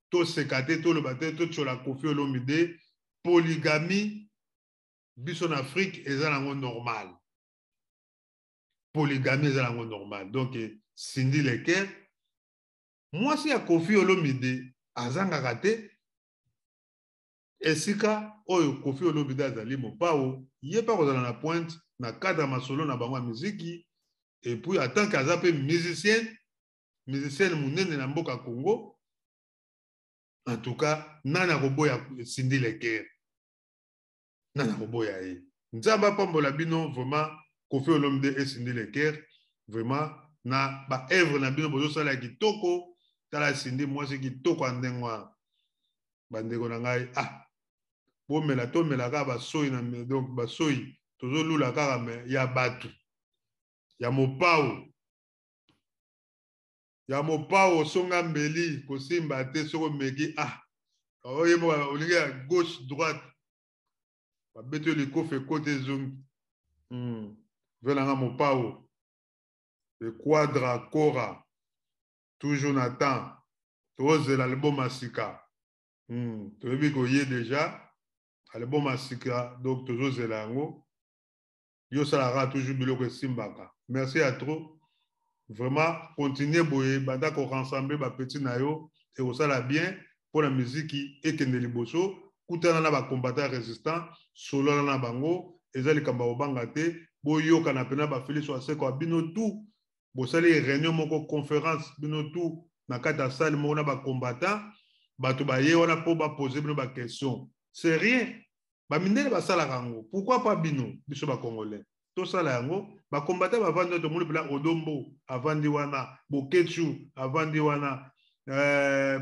toseka te toloba te totyola Koffi Olomide polygamie biso na Afrique eza nango normal polygamie eza nango normal donc Cindy Leker mwasi ya Koffi Olomide azangaka te esika oyo Koffi Olomide azali mopao ye mpe kozala na pointe na cadre ya masolo na bango ya miziki et puis en tant qu'aza mpe musicienne monene na mboka Congo en tout cas nani akoboya Cindy Leker nani akoboya ye nzambe apambola bino vraiment Koffi Olomide et Cindy Leker vraiment na baœuvre na bino bozosala ya kitoko tala Cindy mwasi kitoko ya ndenge wana bandeko na ngai bomela tomela kaka basoyi na donc basoyi tozolula kaka me ya bato ya mopao osonga mbeli kosimba te soki omeki oyeba olingi ya gauche droite babeti likofe ekote ezongi venanga mopao le quadra kora toujours na temps tozela album ya sika toyebi koye déjà album asika donc tozozela yango yo salara toujours biloko esimbaka. Merci à trop. Vraiment, continuez boye, banda ko rassembler ba petit na yo et au sala bien pour la musique et kende liboso, kutana na ba combattant résistant, solo na bango, ezali kamba obanga te, boyo kana pena ba fili so seko bino tout, bo sali réunion moko conférence bino tout na kata salle mo na ba combattant, bato ba ye wana po ba poser bino ba question. C'est rien. Ba mindele ba sala rango. Pourquoi pas bino biso ba congolais? Tout ça là yango ba combattant ba vendre to mulu pela Odombo avandi wana Bokechu avandi wana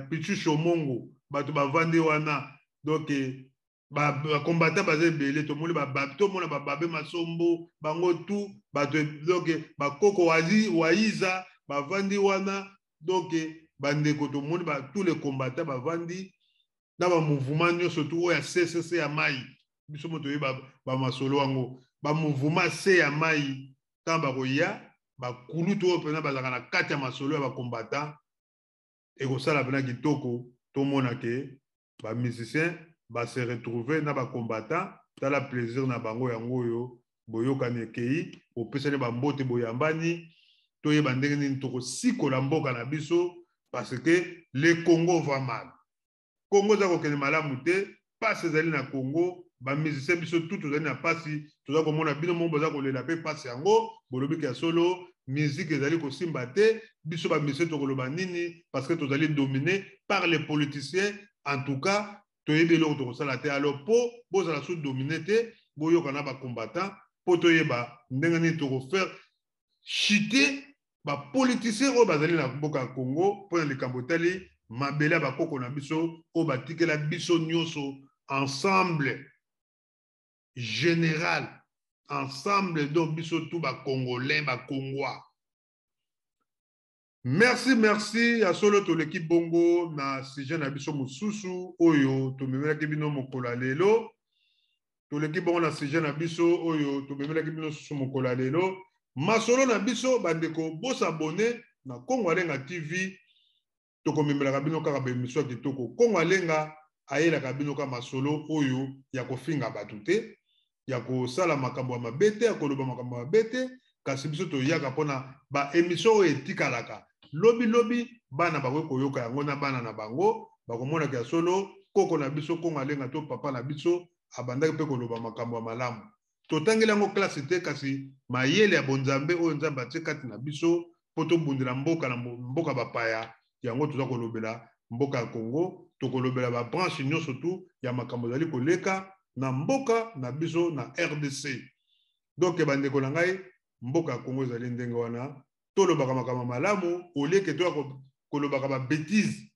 Pichu Shomongo bato ba vandi wana donc ba combattant ba zebele to mulu ba to mona ba babe masombo bango tout bato donc ba koko wazi waiza ba vandi wana donc bandeko to mulu ba tous les combattants ba vandi na ba mouvement surtout ya CCC ya mai biso moto ba masolo wango ba mouvement se ya mai tamba koya ba kuluto pena bazaka na kati ya masolo ya ba combattant et ko sala pena kitoko to mona ke ba musicien ba se retrouver na ba combattant tala plaisir na bango yango yo boyoka ne kei opesane ba mbote boyambani to ye bandenge ni toko sikola mboka na biso parce que le Congo va mal. Congo za ko kene malamu te passe zali na Congo ba musicien biso tout tozali na pasi toza komona bino mo boza kolela pe pasi yango bolobi ke solo musique ezali kosimba te biso ba musicien tokoloba nini parce que tozali dominé par les politiciens en tout cas toyebi eloko tokosala te alors po bozala sous dominé te boyoka na ba combattant po toyeba ndenge nini tokofaire chuter ba politiciens oyo bazali na mboka ya Congo mpo na likambo etali mabele ba koko na biso o batikela biso nyonso ensemble général ensemble donc biso tout ba congolais ba congois. Merci à solo to l'équipe bongo na sujet na biso mususu oyo to memela kibino mokola lelo to l'équipe bongo na sujet na biso oyo to memela kibino susu mokola lelo masolo na biso bandeko bo s'abonner na Congo Alenga TV. Toko mimela kabino kaka be émission kitoko Congo Alenga ayela kabino ka masolo oyo ya kofinga batute ya ko sala makambo ya mabete ya koloba makambo ya mabete kasi biso to yaka pona ba émission oyo etikalaka lobi bana ba koyoka yango na bana na bango ba komona ka solo koko na biso Congo Alenga to papa na biso abandaki pe koloba makambo ya malamu to tangela yango classe te kasi mayele ya bonzambe oyo nzambe atie kati na biso poto bundela mboka na mboka bapaya yango toza kolobela mboka ya Congo tokolobela ba branche nyonso surtout ya makambo zali koleka na mboka na biso na RDC donc bandeko na ngai mboka ya Congo zali ndenge wana tolobaka makambo malamu oleke to kolobaka ba bêtise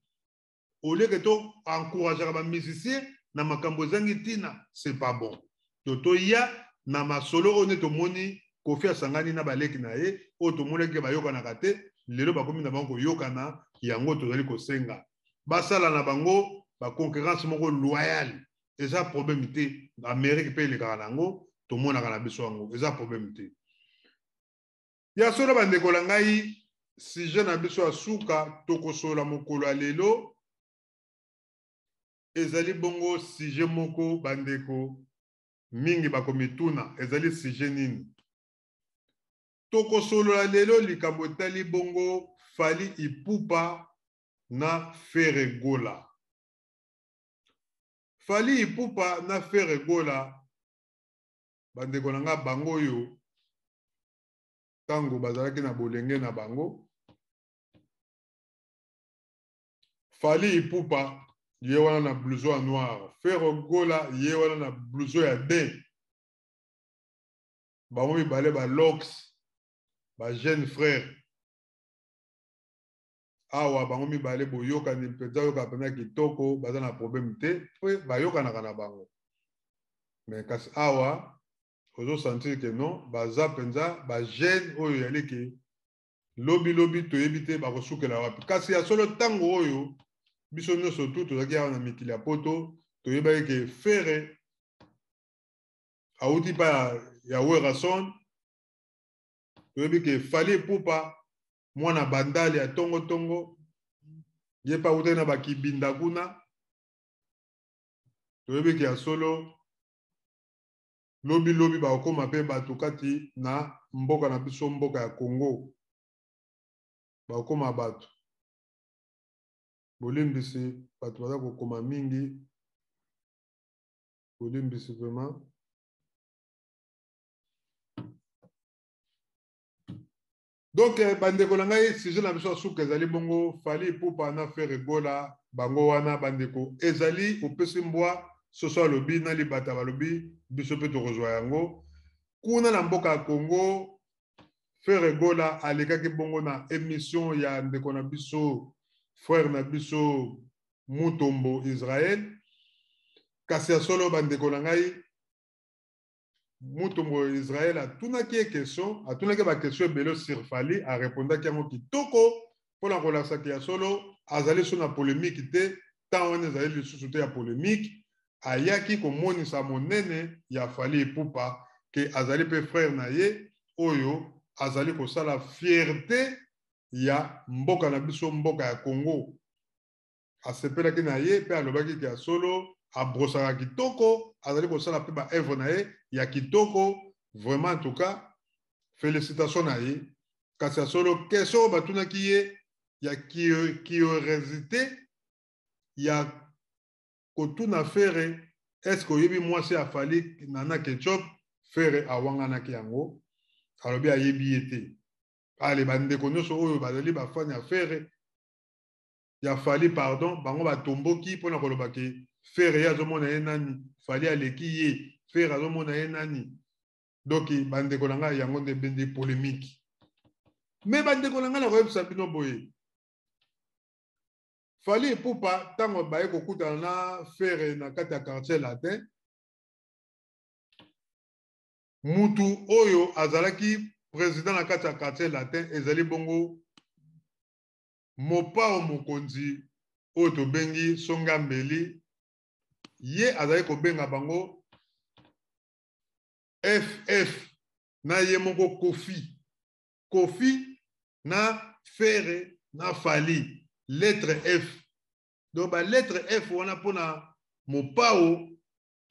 oleke to encourager ba musicien na makambo zangi tina c'est pas bon to ya na masolo one to moni Kofi asangani na baleki na ye o to moni ke bayoka na kate lelo bakomi na bango yokana yango tozali kosenga basala na bango ba concurrence moko loyale eza problème te Amérique pe le nango to mona kana biso yango eza problème te ya solo bandeko la ngai sujet na biso asuka tokosola mokolo ya lelo ezali bongo sujet moko bandeko mingi bakomituna ezali sujet nini tokosolola lelo likambo etali bongo Fally Ipupa na Ferregola. Fally Ipupa na Ferregola bandeko na nga bango yo tango bazalaki na bolenge na bango Fally Ipupa ye wana na blouson noir Ferregola ye wana na blouson ya de bango mibale ba locks ba jeune frère awa bango mibale boyoka ni mpenza yoka pena kitoko baza na problème te pe bayoka na bango mais kasi awa ozo sentir que non baza penza ba jeune oyo yaleki lobi toyebi te bakosukela wapi kasi ya solo tango oyo biso nyonso tu tozalaki awa na mikili ya poto toyebaki ke Fere auti pa ya Werason toyebi ke Fally Ipupa mwana bandali ya tongo ye pa utena bakibinda kuna toyebi ki ya solo lobi bakokoma mpe bato kati na mboka na biso mboka ya Congo bakokoma bato bolimbisi bato baza kokoma mingi bolimbisi vraiment donc bandeko na ngai sujet na biso asuka ezali bongo Fally Ipupa na Frère Egola bango wana bandeko ezali opesi mbwa soso alobi na libata balobi biso mpe tokozwa yango kuna na mboka ya Congo. Frère Egola alekaki bongo na émission ya ndeko na biso frère na biso Mutombo Israël kasi ya solo bandeko na ngai Mutombo Israël atunaki question atunaki ba question ebele sur Fally arépondaki yango kitoko mpona kolasaki ya solo azali so na polémique te tant wana ezali lisusu te ya polémique ayaki komonisa monene ya Fally Ipupa ke azali pe frère na ye oyo azali kosala fierté ya mboka na biso mboka ya Congo asepelaki na ye pe alobaki ke ya solo abrosaka kitoko azali kosala pe ba œuvre na ye ya kitoko vraiment en tout cas félicitations na ye kasi ya solo question oyo batunaki ye ya curiosité ya kotuna Frère est-ce que oyebi mwasi ya Fally Nana Ketchup Frère awanganaki yango alobi ayebi ye te ale bandeko nyonso oyo bazali bafani ya Frère ya Fally pardon bango batomboki mpona koloba ke Frère ye azomona ye nani Fally aleki ye Frère azomona ye nani donc bandeko na ngai yango nde bende polémique mais bandeko na ngai nakoyebisa bino boye Fally Ipupa ntango baye kokutana na Frère na kati ya quartier latin mutu oyo azalaki président na kati ya quartier latin ezali bongo mopao mokonzi oyo tobengi Songa Mbeli ye azali kobenga bango FF na ye moko Kofi na Frère na Fally lettre F donc ba lettre F wana pona mopao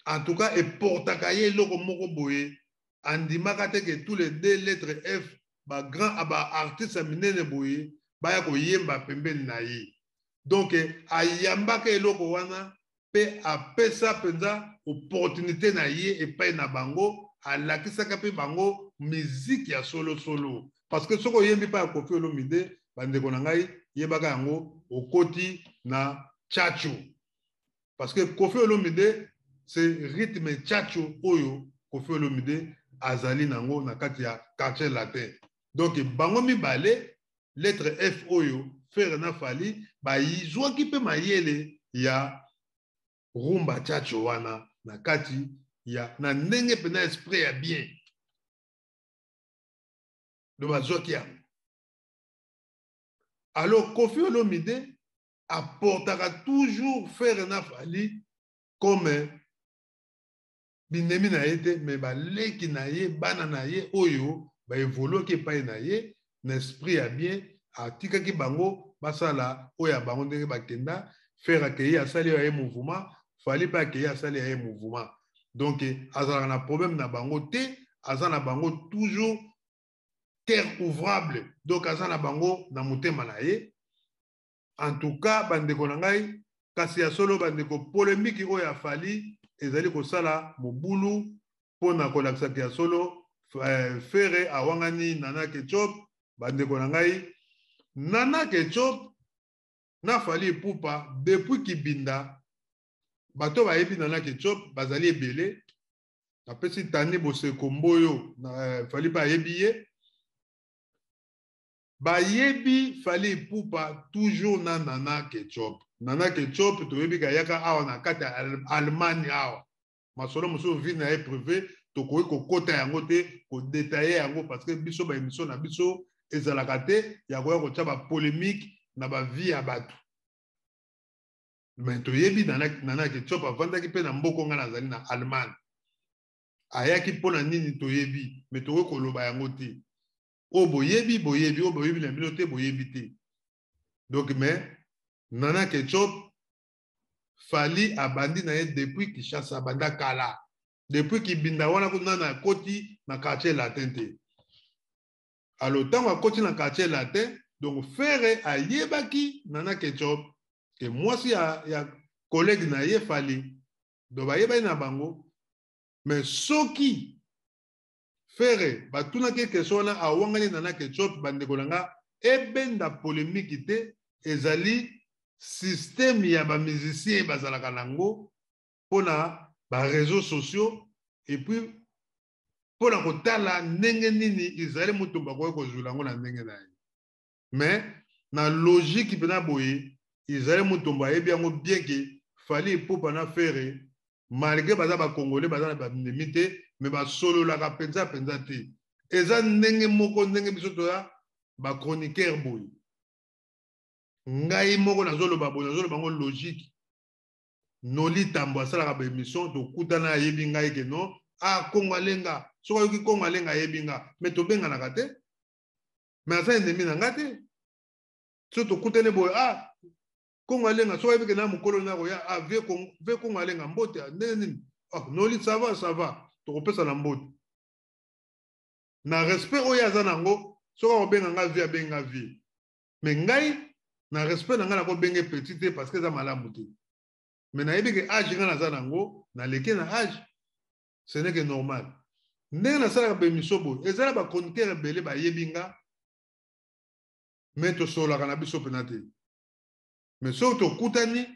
en tout cas eportaka ye eloko moko boye andimaka te ke tous les deux lettres F ba grand ba artiste minene boye baya koyemba pembeni na ye donc ayambaka eloko wana pe apesa penza opportunité na ye epai na bango alakisaka pe bango musique ya solo parce que soko yembi pa ya Koffi Olomide bandeko na ngai yebaka yango okoti na chacho parce que Koffi Olomide c'est rythme chacho oyo Koffi Olomide azali nango na kati ya quartier latin donc bango mibale lettre F oyo Frère na Fally bayizwaki pe mayele ya rumba chacho wana na kati ya na ndenge pena esprit ya bien do bazwaki yango. Alors Koffi Olomide apportera toujours Frère na Fally comme binemi na ye te mais baleki na ye bana na ye oyo baevoluaki epai na ye na esprit ya bien atikaki bango basala oyo ya bango ndenge bakenda Frère akei asali ya ye mouvement Fally mpe akei asali ya ye mouvement donc azalaka na problème na bango te aza na bango toujours terre ouvrable donc aza na bango na motema na ye en tout cas bandeko na ngai kasi ya solo bandeko polémique oyo ya Fally ezali kosala mobulu mpona kolakisaki ya solo Frère awangani Nana Ketchup bandeko na ngai Nana Ketchup na Fally Ipupa depuis kibinda bato bayebi Nana Ketchup bazali ebele apesi tani boseko mboyo Fally mpe ayebi ye bayebi Fally Ipupa toujours na Nana Ketchup. Nana Ketchup toyebi kayaka awa na kati ya Allemagne awa masolo mosusu vi na ye privé tokoki kokota yango te kodetaye yango parce que biso ba émission na biso ezalaka te ya koya kotya ba polémique na ba vie ya bato mais toyebi Nana Ketchup avandaki mpe na mboko nga nazali na Allemagne ayaki mpona nini toyebi mais tokoki koloba yango te o boyebi o boyebi na bino te boyebi te donc mais Nana Ketchup Fally abandi na ye depuis Kinshasa abanda kala. Depuis Kibinda wana kuna na koti na quartier latin te. Alors tant que koti na quartier latin, donc Ferre a yebaki Nana Ketchup que moi si ya collègue na ye Fally do ba yeba na bango mais soki Ferre ba tuna ke question na awangani Nana Ketchup bande kolanga ebenda polémique te ezali système ya ba musicien bazalaka nango pona ba réseaux sociaux et puis pona kotala ndenge nini Israël mutumba ko kozula ngo na ndenge na ye mais na logique pena boye Israël mutumba yebi yango bien que Fally Ipupa na Ferre malgré baza ba congolais baza na ba ndemite mais ba solo la ka penza te eza ndenge moko ndenge biso to ya ba chroniqueur boye ngai moko nazoloba boye nazoloba ngo logique noli tambo asalaka ba émission to kutana yebi ngai ke non Kongo alenga soka yoki Kongo alenga yebi nga mais to benga na kate mais asa ennemi na ngate so to kutene boye Kongo alenga soka yebi ke na mukolo na roya ve Kongo alenga mbote neni noli ça va to kopesa na mbote na respect oyo aza nango soka obenga nga vie abenga vie mais ngai na respect na nga na ko benge petit te parce que za malamu te mais na yebi ke âge nga naza nango na leke na âge ce n'est que normal ndenge nasalaka bémission boye ezala ba chroniqueur ebele bayebi nga mais tosololaka na biso pena te mais soki tokutani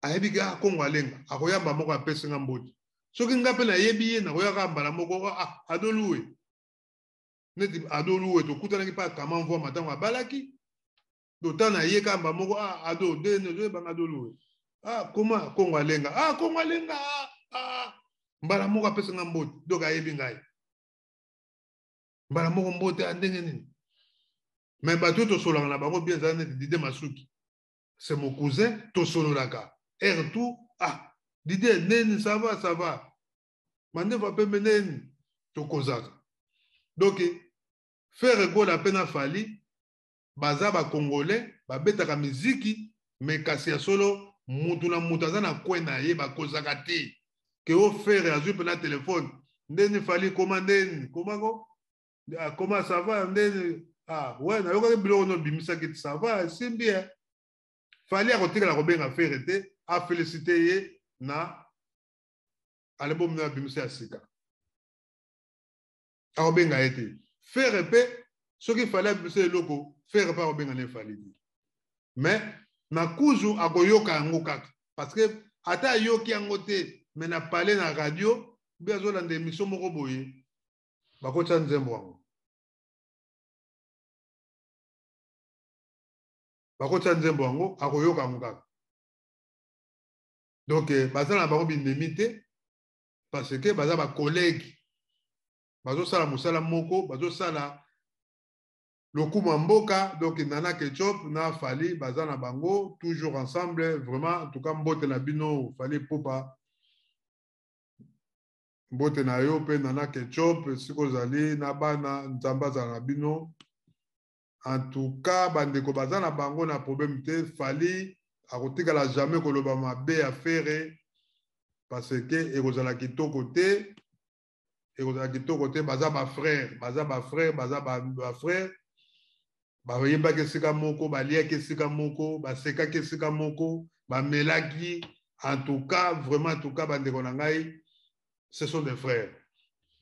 ayebi ke Kongo alenga akoyamba moko apesi nga mbote soki nga mpe nayebi ye nakoyaka mbala moko adoluwe neti adoluwe tokutanaki mpe akama mvwa matango abalaki totana ye kamba moko ado dene banga adoluwe koma Kongo alenga Kongo alenga mbala moko apesi nga mbote donc ayebi ngai mbala moko mbote andenge nini mais bato tosololaka na bango bien ezala neti Didé Masuki c'est mon cousin tosololaka tout Didé neni ça va mandefa pembe neni tokozaka donc Ferre gola pena Fally baza ba congolais babetaka miziki mais kasi ya solo mutu na mutu aza na kwe na ye bakozaka te ke o Ferre azwi pena telefone ndeni Fally koma ndeni komako comment ça va ndeni ouais nayokaki biloko no bimisaki ti ça va simbi Fally akotikala kobenga Ferre te afélicité ye na album na bimisa ya sika akobenga ye te Ferre mpe soki Fally abimisa eloko Ferre mpe akobenga ne Fally te mais na kuzu akoyoka yango kaka parce que ata ayoki yango te mais na pale na radio bi azolanda émission moko boye bakotya nzembo yango akoyoka yango kaka donc baza na bango bindemi te parce que baza bacollègue bazosala mosala moko bazosala lokuma mboka donc Nana Ketchup na Fally baza na bango toujours ensemble vraiment en tout cas mbote na bino Fally Ipupa mbote na yo pe Nana Ketchup sikozali na bana nzamba za na bino en tout cas bandeko baza na bango na problème te Fally akotikala jamais koloba mabe ya Ferre parce que ekozala kitoko te baza ba frère bayebaki esika moko baliaki esika moko basekaki esika moko bamelaki en tout cas vraiment en tout cas bandeko na ngai ce sont des frères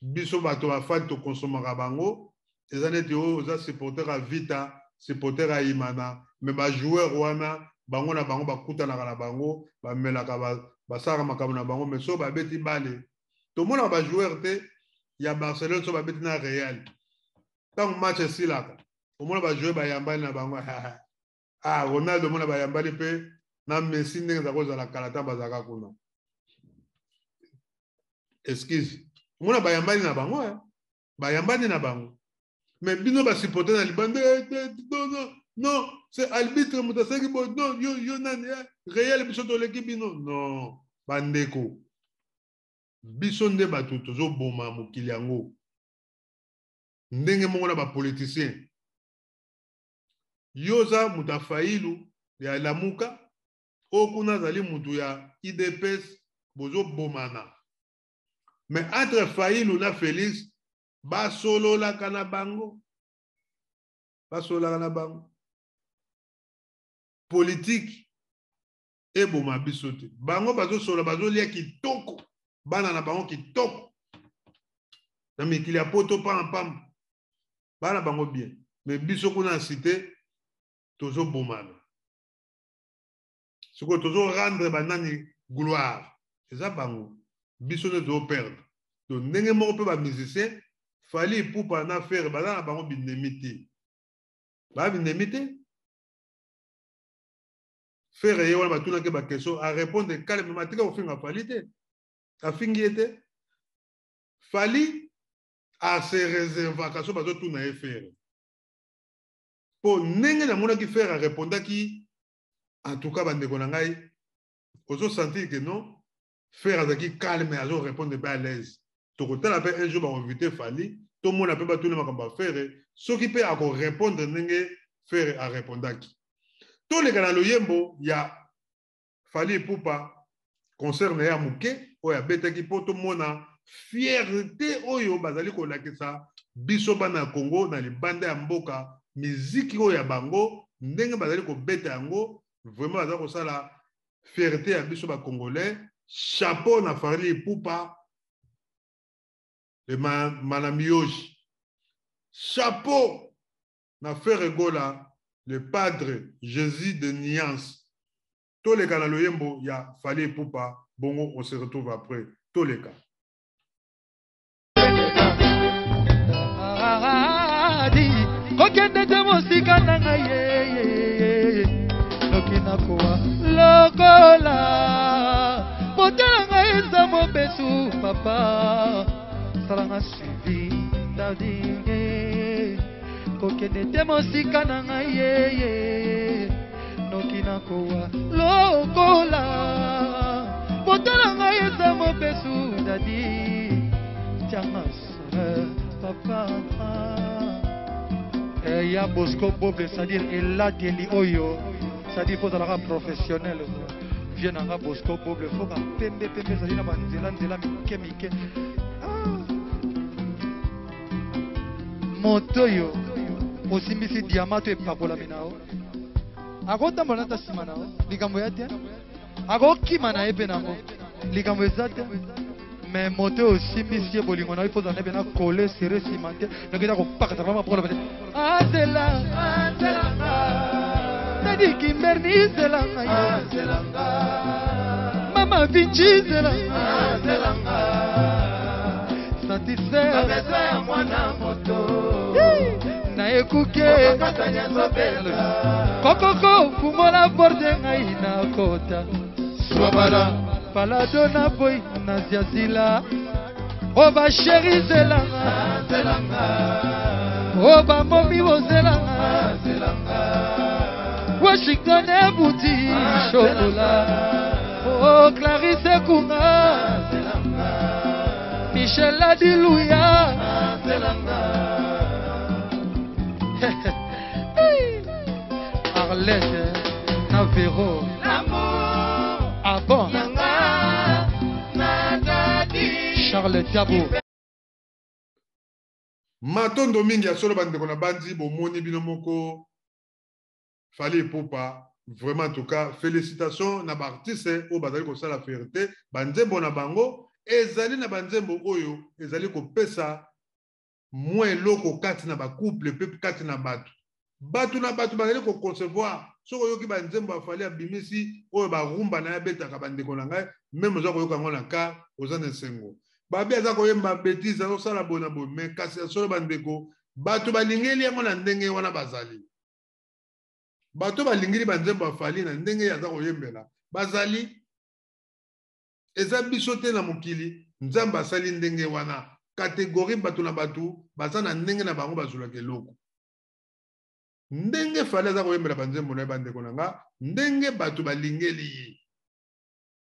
biso bato bafani tokonsomaka bango eza neti oyo oza supporter ya Vita supporter ya Imana mais bajoueur wana bango na bango bakutanaka na bango bamelaka basalaka makambo na bango mais so babeti bale tomonaka bajoueur te ya Barcelone so babeti na Real ntango match esilaka omona bajoueur bayambani na bango Ronaldo omona bayambani mpe na Messi ndenge eza kozala kala ntango bazalaka kuna excuse omona bayambani na bango mais bino basupporter na libanda non c'est arbitre moto asalaki bo non yo nani Real biso toleki bino non bandeko biso nde bato tozoboma mokili yango ndenge moko na bapoliticien yo oza moto afailu ya lamuka okuna zali mutu ya IDPS bozo bomana. Mais entre Fayulu na Félix basolola kana bango. Basolola kana bango. Politique et boma bisote. Bango bazo solo bazo lia kitoko. Bana na bango kitoko. Na mikili ya poto pam pam. Bana bango bien. Mais biso kuna cité tozo bomana. Ce que tozo rendre banani gloire. C'est ça bango. Biso ne doit perdre. Donc ndenge moko pe ba musicien fali Ipupa na faire banana bango binemité. Ba binemité. Faire yewa batuna ke ba question à répondre calmement tika au finga falite. A fingiete. Fali à se réserver kaso bazo tuna e faire. Po ndenge na mona ki faire à répondre qui en tout cas bande konangai ozo sentir que non faire azaki calme azo répondre pas à l'aise. To ko tala pe un jour ba inviter Fali, tout le monde a pas tout le monde va faire ce qui peut encore répondre ndenge faire à répondre qui. Tous les gars dans le yembo ya Fali Ipupa concerne ya muke o ya betaki po to mona fierté oyo bazali ko lakisa biso bana Congo na libanda ya mboka musique oyo ya bango ndenge bazali ko beta yango vraiment bazali ko sala fierté ya biso ba congolais. Chapeau na Fali Ipupa le Manamioji. Chapeau na Ferregola le padre Jésus de Niance. Tous les cas dans le yembo, il y a Fali Ipupa. Bongo, on se retrouve après. Tous les cas. Papa, salanga suivi dadinge kokende temosika na ngaye nokina kowa lokola botala ngaye za mobesu dadi tianga papa ya Bosco Boble, c'est-à-dire eladeli oyo, c'est-à-dire faut la professionnel viens à Bosco Boble, faut ka pembe c'est-à-dire na banzela nzela mike motoyo osimbisi diamato epabola minao akotambola nata nsima nao likambo ya te akokima na ye mpe nango likambo eza te mais moto osimbisi ye bolingo na yo mpozala nebe na kole sere nsima te nokenda kopakata vraimen mpokola pete azelanga tadi kimberni zelanga mama vinci zelanga satisfaire mwana moto na ekuke kokoko fumola borde ngai na kota swabala palado na boy na ziazila oba sheri zelanga oba momi wozelanga Washington ebuti chokola oh Clarisse Kunga Michel Adilouya Arlette Navero ah bon Charles Diabo Matondo mingi ya solo bande kona bandi bomoni bino moko Fali Ipupa vraiment en tout cas félicitations na ba artiste o bazali ko sala fierté banzembo na bango ezali na banzembo oyo ezali ko pesa moins loko kati na ba couple pe kati na batu na batu bazali ko concevoir soko yoki banzembo afali abimisi oyo ba rumba na beta ka bande ko nanga même zako yoka ngona ka ozana sengo babi aza ko yemba bêtise azo sala bona bo mais kasi solo bandeko batu balingeli yango na ndenge wana bazali bato balingili banzembo afali na ndenge aza ko yembela bazali eza biso te na mokili nzambe asali ndenge wana catégorie bato na batu baza na ndenge na bango bazulaka eloko ndenge fali aza ko yembela banzembo na bandeko nanga ndenge bato balingeli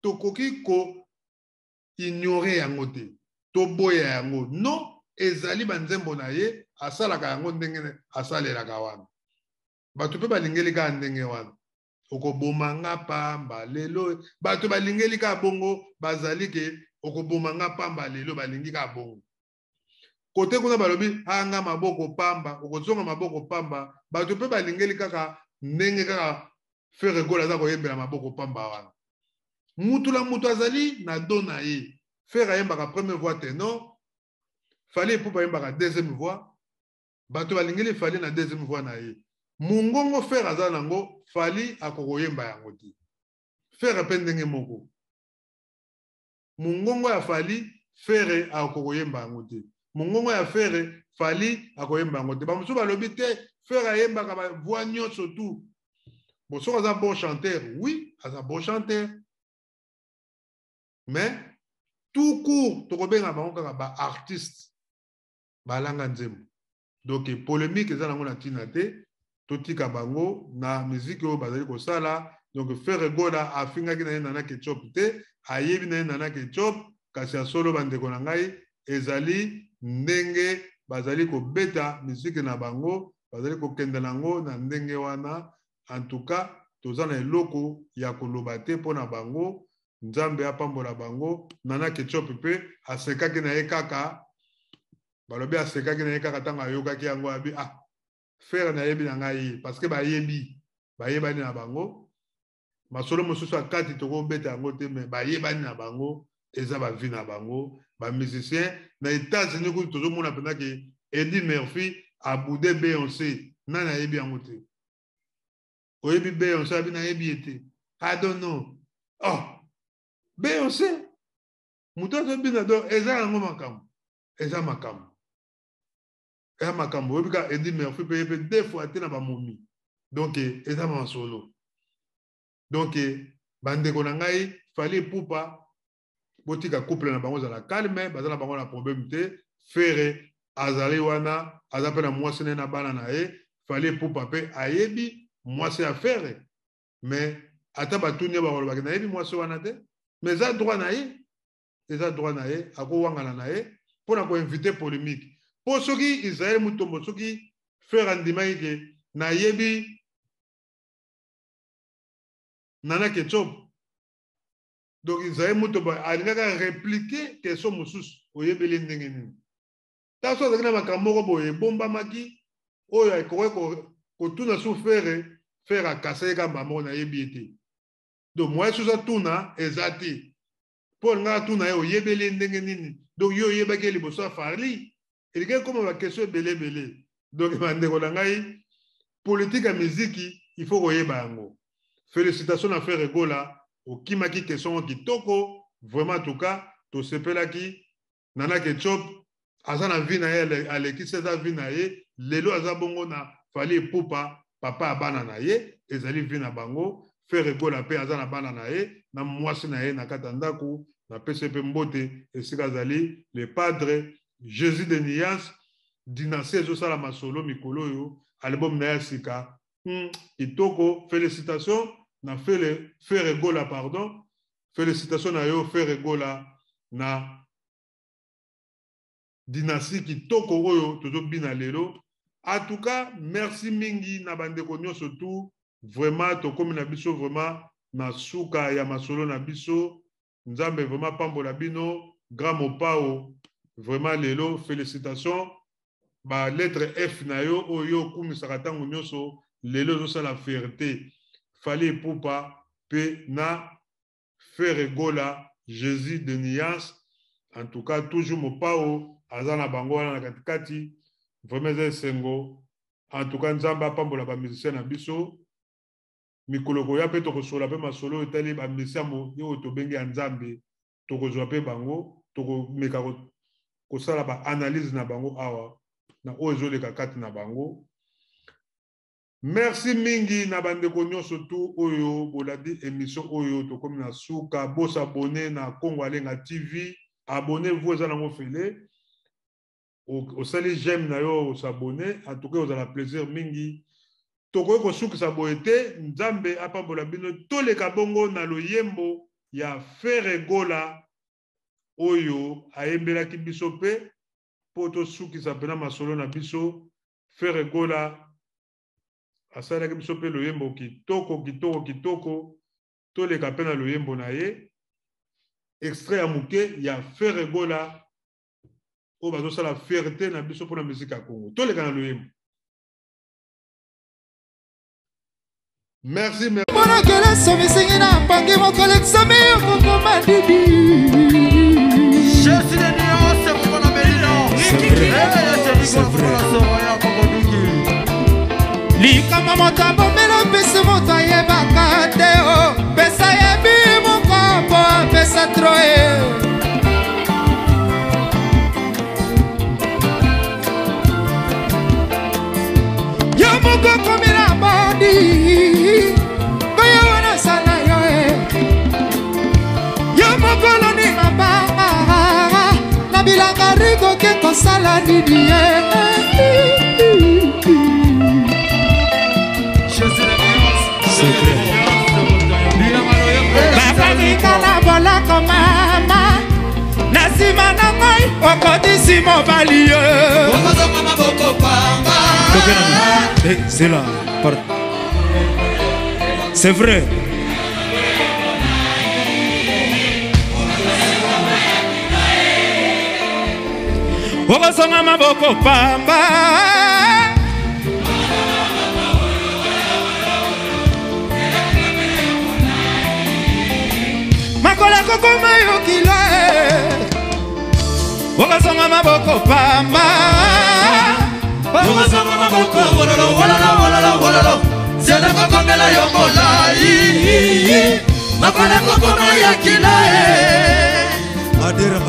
tokoki ko ignorer yango te toboya yango no ezali banzembo na ye asalaka yango ndenge asalelaka wana bato pe balingeli ka ndenge wana okobomanga pamba lelo bato balingeli ka bongo bazali ke okobomanga pamba lelo balingi ka bongo kote kuna balobi anga maboko pamba okozonga maboko pamba bato pe balingeli kaka ndenge kaka Frère Gola za koyembela maboko pamba wana mutu la mutu azali na dona ye Frère ayembaka première voix ténor Fally Ipupa ayembaka deuxième voix bato balingeli Fally na deuxième voix na ye mungongo Frère aza nango Fally akokoyemba yango te Frère pe ndenge moko mungongo ya Fally Frère akokoyemba yango te mungongo ya Frère Fally akoyemba yango te bamusu balobi te Frère ayembaka ba voix nyonso tout bon so aza bon chanteur oui aza bon chanteur mais tout court tokobenga bango kaka ba artiste balanga nzembo donc polémique eza nango na ntina te totika bango na musique oyo bazali kosala donc Frère Gola afingaki na ye Nana Ketchup te ayebi na ye Nana Ketchup kasi ya solo bandeko na ngai ezali ndenge bazali kobeta musique na bango bazali kokende nango na ndenge wana en tout cas toza na eloko ya koloba te mpona bango Nzambe apambola bango Nana Ketchup pe asekaki na ye kaka balobi asekaki na ye kaka ntango ayokaki yango abi ah Frère nayebi na ngai parce que bayebani na bango masolo mosusu akati tokobeta yango te mais bayebani na bango eza bavi na bango bamusicien na États-Unis kutu tozomona mpena ke Eddie Murphy abude Beyoncé nani ayebi yango te oyebi Beyoncé abi nayebi ye te I don't know oh Beyoncé moto azobina donc eza yango makambo eza makambo eza makambo oyebi ka Eddie Murphy pe yepe deux fois te na bamomi donc eza masolo donc bandeko na ngai Fally Ipupa botika couple na bango ezala calme baza na bango na problème te Frère azali wana aza pe na mwasi na bana na ye Fally Ipupa pe ayebi mwasi ya Frère mais ata batuni ye bakolobaki nayebi mwasi wana te mais eza droit na ye akowangana na ye mpona koinvite polémique mpo soki Israel Mutombo soki Frère andimaki ke nayebi Nana Ketchup donc Israel Mutombo alingaka répliquer question mosusu oyebeli ndenge nini taso azalaki na makambo moko boye ebombamaki oyo ekoki kotuna su Frère akasaki kamba moko nayebi ete donc moi suza tuna eza te mpo olingaka tuna ye oyebeli ndenge nini donc yo oyebaki liboso ya Fally elikaki koma bakestion ebele donc bandeko na ngai politique ya miziki il faut koyeba yango félicitations na Frère Gola okimaki question kitoko vraiment en tout cas tosepelaki Nana Ketchup aza na vie na ye alekisi eza vie na ye lelo aza bongo na Fally Ipupa papa ya bana na ye ezali vie na bango Frère Gola pe aza na bana na ye na mwasi na ye na kati ya ndako na pese pe mbote esika azali le padre Jésus de Nias dynastie ezosala masolo mikolo oyo album na ye sika kitoko félicitations na Frère Gola pardon félicitations na yo Frère Gola na dynastie kitoko oyo tozobina lelo en tout cas merci mingi na bandeko nyonso tout vraiment tokomi na biso vraiment na suka ya masolo na biso Nzambe vraiment pambola bino grand mopao vraiment lelo félicitations ba lettre F na yo oyo kumisaka ntango nyonso lelo ezosala fierté Fally Ipupa pe na Frère Gola Jésus de Nias en tout cas toujours mopao aza na bango wana na katikati vraiment eza esengo en tout cas Nzambe apambola bamusicien na biso mikolo koya pe tokosola pe masolo etali bamusicien oyo tobengi ya Nzambe tokozwa pe bango tokomeka kosala baanalyse na bango awa na oyo ezoleka kati na bango merci mingi na bandeko nyonso tu oyo bolandi émission oyo tokomi na suka bosabone na Congo Alenga TV abonnez-vous eza nango fele osali j'aime na yo osabone en tout cas ozala plaisir mingi tokoki kosukisa boye te Nzambe apambola bino toleka bongo na loyembo ya Frère Gola oyo ayembelaki biso pe po tosukisa pena masolo na biso Frère Gola asalaki biso mpe loyembo kitoko kitoko kitoko toleka mpe na loyembo na ye extrait ya moke ya Feregola oyo bazosala fierté na biso mpona miziki ya Congo toleka na loyembo. Merci, merci. Mona kele somi singi na mpangi mo collection me koko madidi. Je suis le numéro c'est pour la Mélina. C'est vrai. Likama motambo melo pesi moto ayebaka te o pesa yebi mokambo pesa troye. Yo moko komina bandi koyo wana sana yo yo moko loni mabanga na bilanga rigo ke kosala nini bafanikala boloko mama na nsima na ngai okodisi mobali ye c'est là c'est vrai okosonga maboko pamba makola kokoma yo kilo okosonga maboko pamba okosonga maboko wololo wololo wololo wololo zela kokongela yo molai makola kokoma yo kilo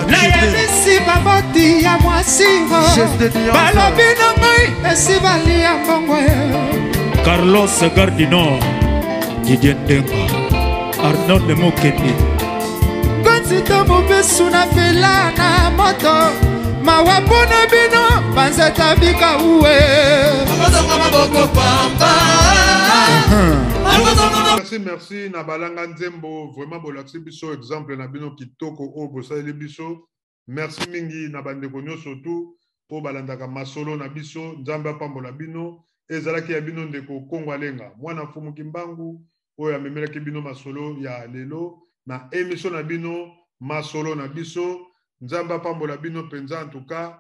nayebisi baboti ya mwasingo balobi na ngai esi balia mbongo Carlos Gardino Didier Ndenga Arnold Mokende Gonzito mobesu na fela na moto mawapona bino banzeta bika uwe Merci, merci na balanga nzembo vraiment bolakisi biso exemple na bino kitoko o bosaleli biso. Merci mingi na bandeko nyonso tu po balandaka masolo na biso nzambe apambola bino ezalaki ya bino ndeko Kongo Alenga mwana mfumu kimbangu oyo amemelaki bino masolo ya lelo na émission na bino masolo na biso nzambe apambola bino penza en tout cas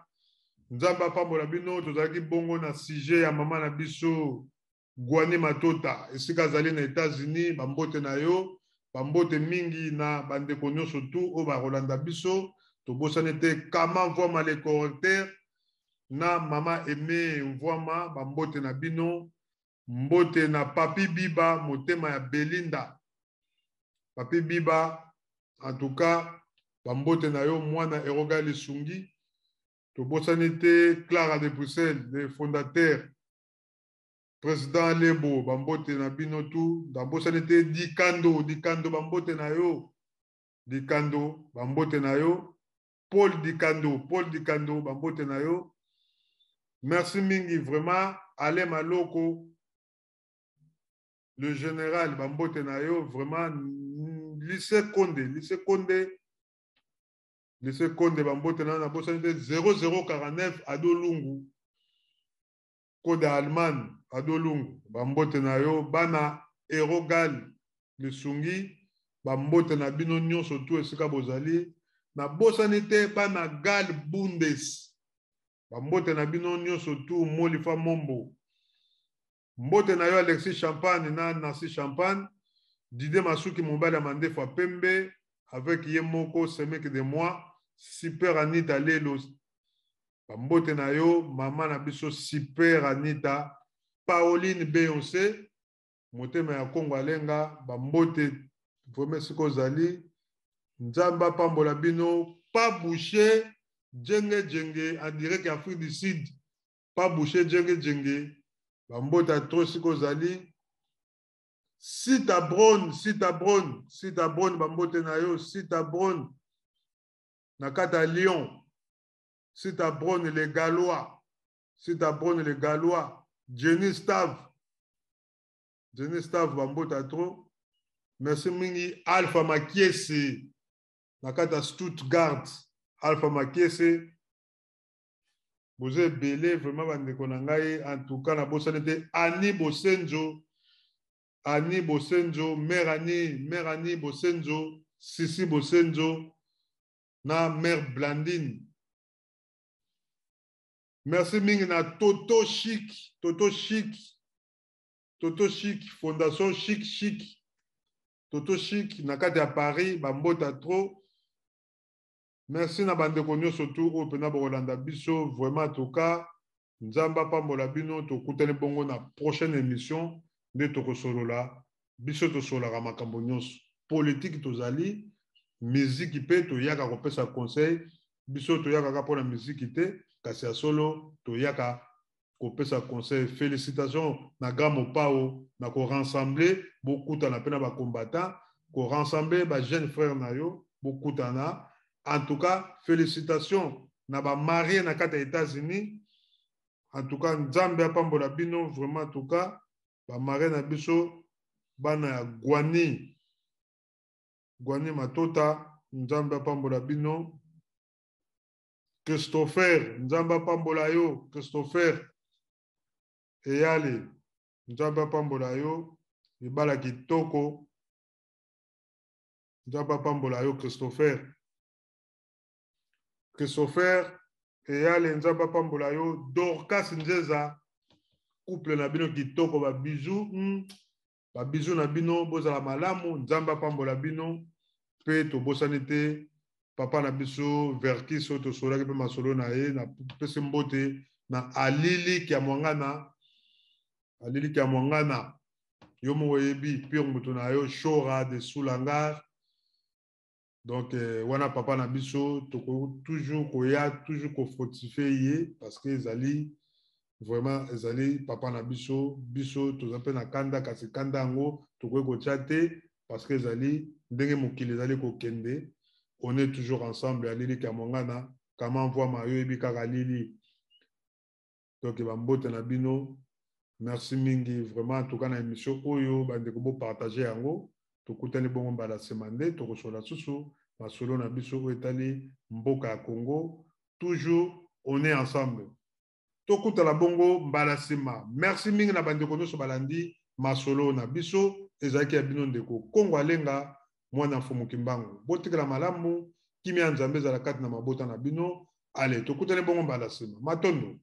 nzambe apambola bino tozalaki bongo na sujet ya mama na biso Guani Matota esika azali na États-Unis bambote na yo bambote mingi na bandeko nyonso tu o barolanda biso tobosane te kama Mvwama le correcteur na mama Aimé Mvwama bambote na bino mbote na Papi Biba motema ya Belinda Papi Biba en tout cas bambote na yo mwana Eroga Lisungi tobosane te Clara de Bruxelles le fondateur président Lebo bambote na bino tu bambosane te Dikando bambote na yo Dikando bambote na yo Paul Dikando bambote na yo. Merci mingi vraiment Ale Maloko le général bambote na yo vraiment lycée Konde bambote na bosane te 0049 Adolungu Code Allemagne Adolungu bambote na yo bana Erogal Lisungi bambote na bino nyonso tu esika bozali na bosani te bana Gal Bundes bambote na bino nyonso tu Molifa Mombo mbote na yo Alexis Champagne na Nancy Champagne Dide Masuki mobali ya Mandefa Pembe avec Yemoko Semek de moi Super Anita Lelo bambote na yo mama na biso Super Anita Pauline Beyoncé motema ya Kongo Alenga bambote vraiment siko zali nzamba pambola bino pas boucher djenge en direct ya Afrique du Sud pas boucher djenge bambote trop siko zali Sita Bron bambote na yo Sita Bron na kata Lyon Sita Bron les Gallois Jenny Stav bambota trop. Merci mingi Alpha Makiese nakata Stuttgart Alpha Makiese Vous êtes belé, vraiment, en tout cas, la bosanité, Annie Bosenjo, mère Annie Bosenjo, Sissi Bosenjo, na mère Blandine. Merci mingi na Toto Chic, Fondation Chic, Toto Chic, na kati à Paris, Bambota trop. Merci na bande konyo surtout au pena Bolanda biso, vraiment en tout cas, nzamba pambola bino to kutele bongo na prochaine émission de toko solo la, biso to sola ka makambo nyonso. Politique tozali, musique pe to yaka ko pesa conseil, biso to yaka ka pona musique te, kasi ya solo to yaka ko pesa conseil. Félicitations na Gamo Pao na ko rassembler beaucoup na pena ba combattant, ko rassembler ba jeune frère na yo, beaucoup na. En tout cas, félicitations na ba marié na kata États-Unis. En tout cas, nzambe apambola bino vraiment en tout cas, ba marié na biso bana Gwani Matota, nzambe apambola bino. Christopher, nzambe apambola yo, Christopher eyale, nzambe apambola yo, ibala kitoko, nzambe apambola yo, Christopher eyale, nzambe apambola yo, Dorcas Nzeza, couple na bino kitoko, ba bijou na bino, bozala malamu, nzambe apambola bino, pe to bosanite, papa na biso Verkis to solaki pe masolo na ye na pese mbote na Alili kia mwangana yo mo yebi pire moto na yo Shora de Soulangar. Donc wana papa na biso to toujours ko fortifier ye parce que ezali vraiment ezali papa na biso to zape na kanda kasi kanda ngo to ko chate parce que ezali ndenge mokili ezali ko kende. On est toujours ensemble à Lili Kamongana. Comment voit Mario et Bikara Lili. Donc, Bambote Nabino. Merci Mingi. Vraiment, en tout cas, dans l'émission, Oyo, Bandekobo partager en haut. Tu coûtes les bons bala semandé, tu reçois la sous-sous. Ma solo Nabiso, Etali, Mboka Congo. Toujours, on est ensemble. Tu coûtes la bongo, Mbala Sema. Merci Mingi na Bandekono sur Balandi. Ma solo Nabiso. Ezaki Abino Ndeko. Congo Alenga. Mwana Fumu Kimbango. Botikala malamu, kimi anzambe za la kati na mabota na bino. Allez, tokutane bongo mbala sema. Matondo.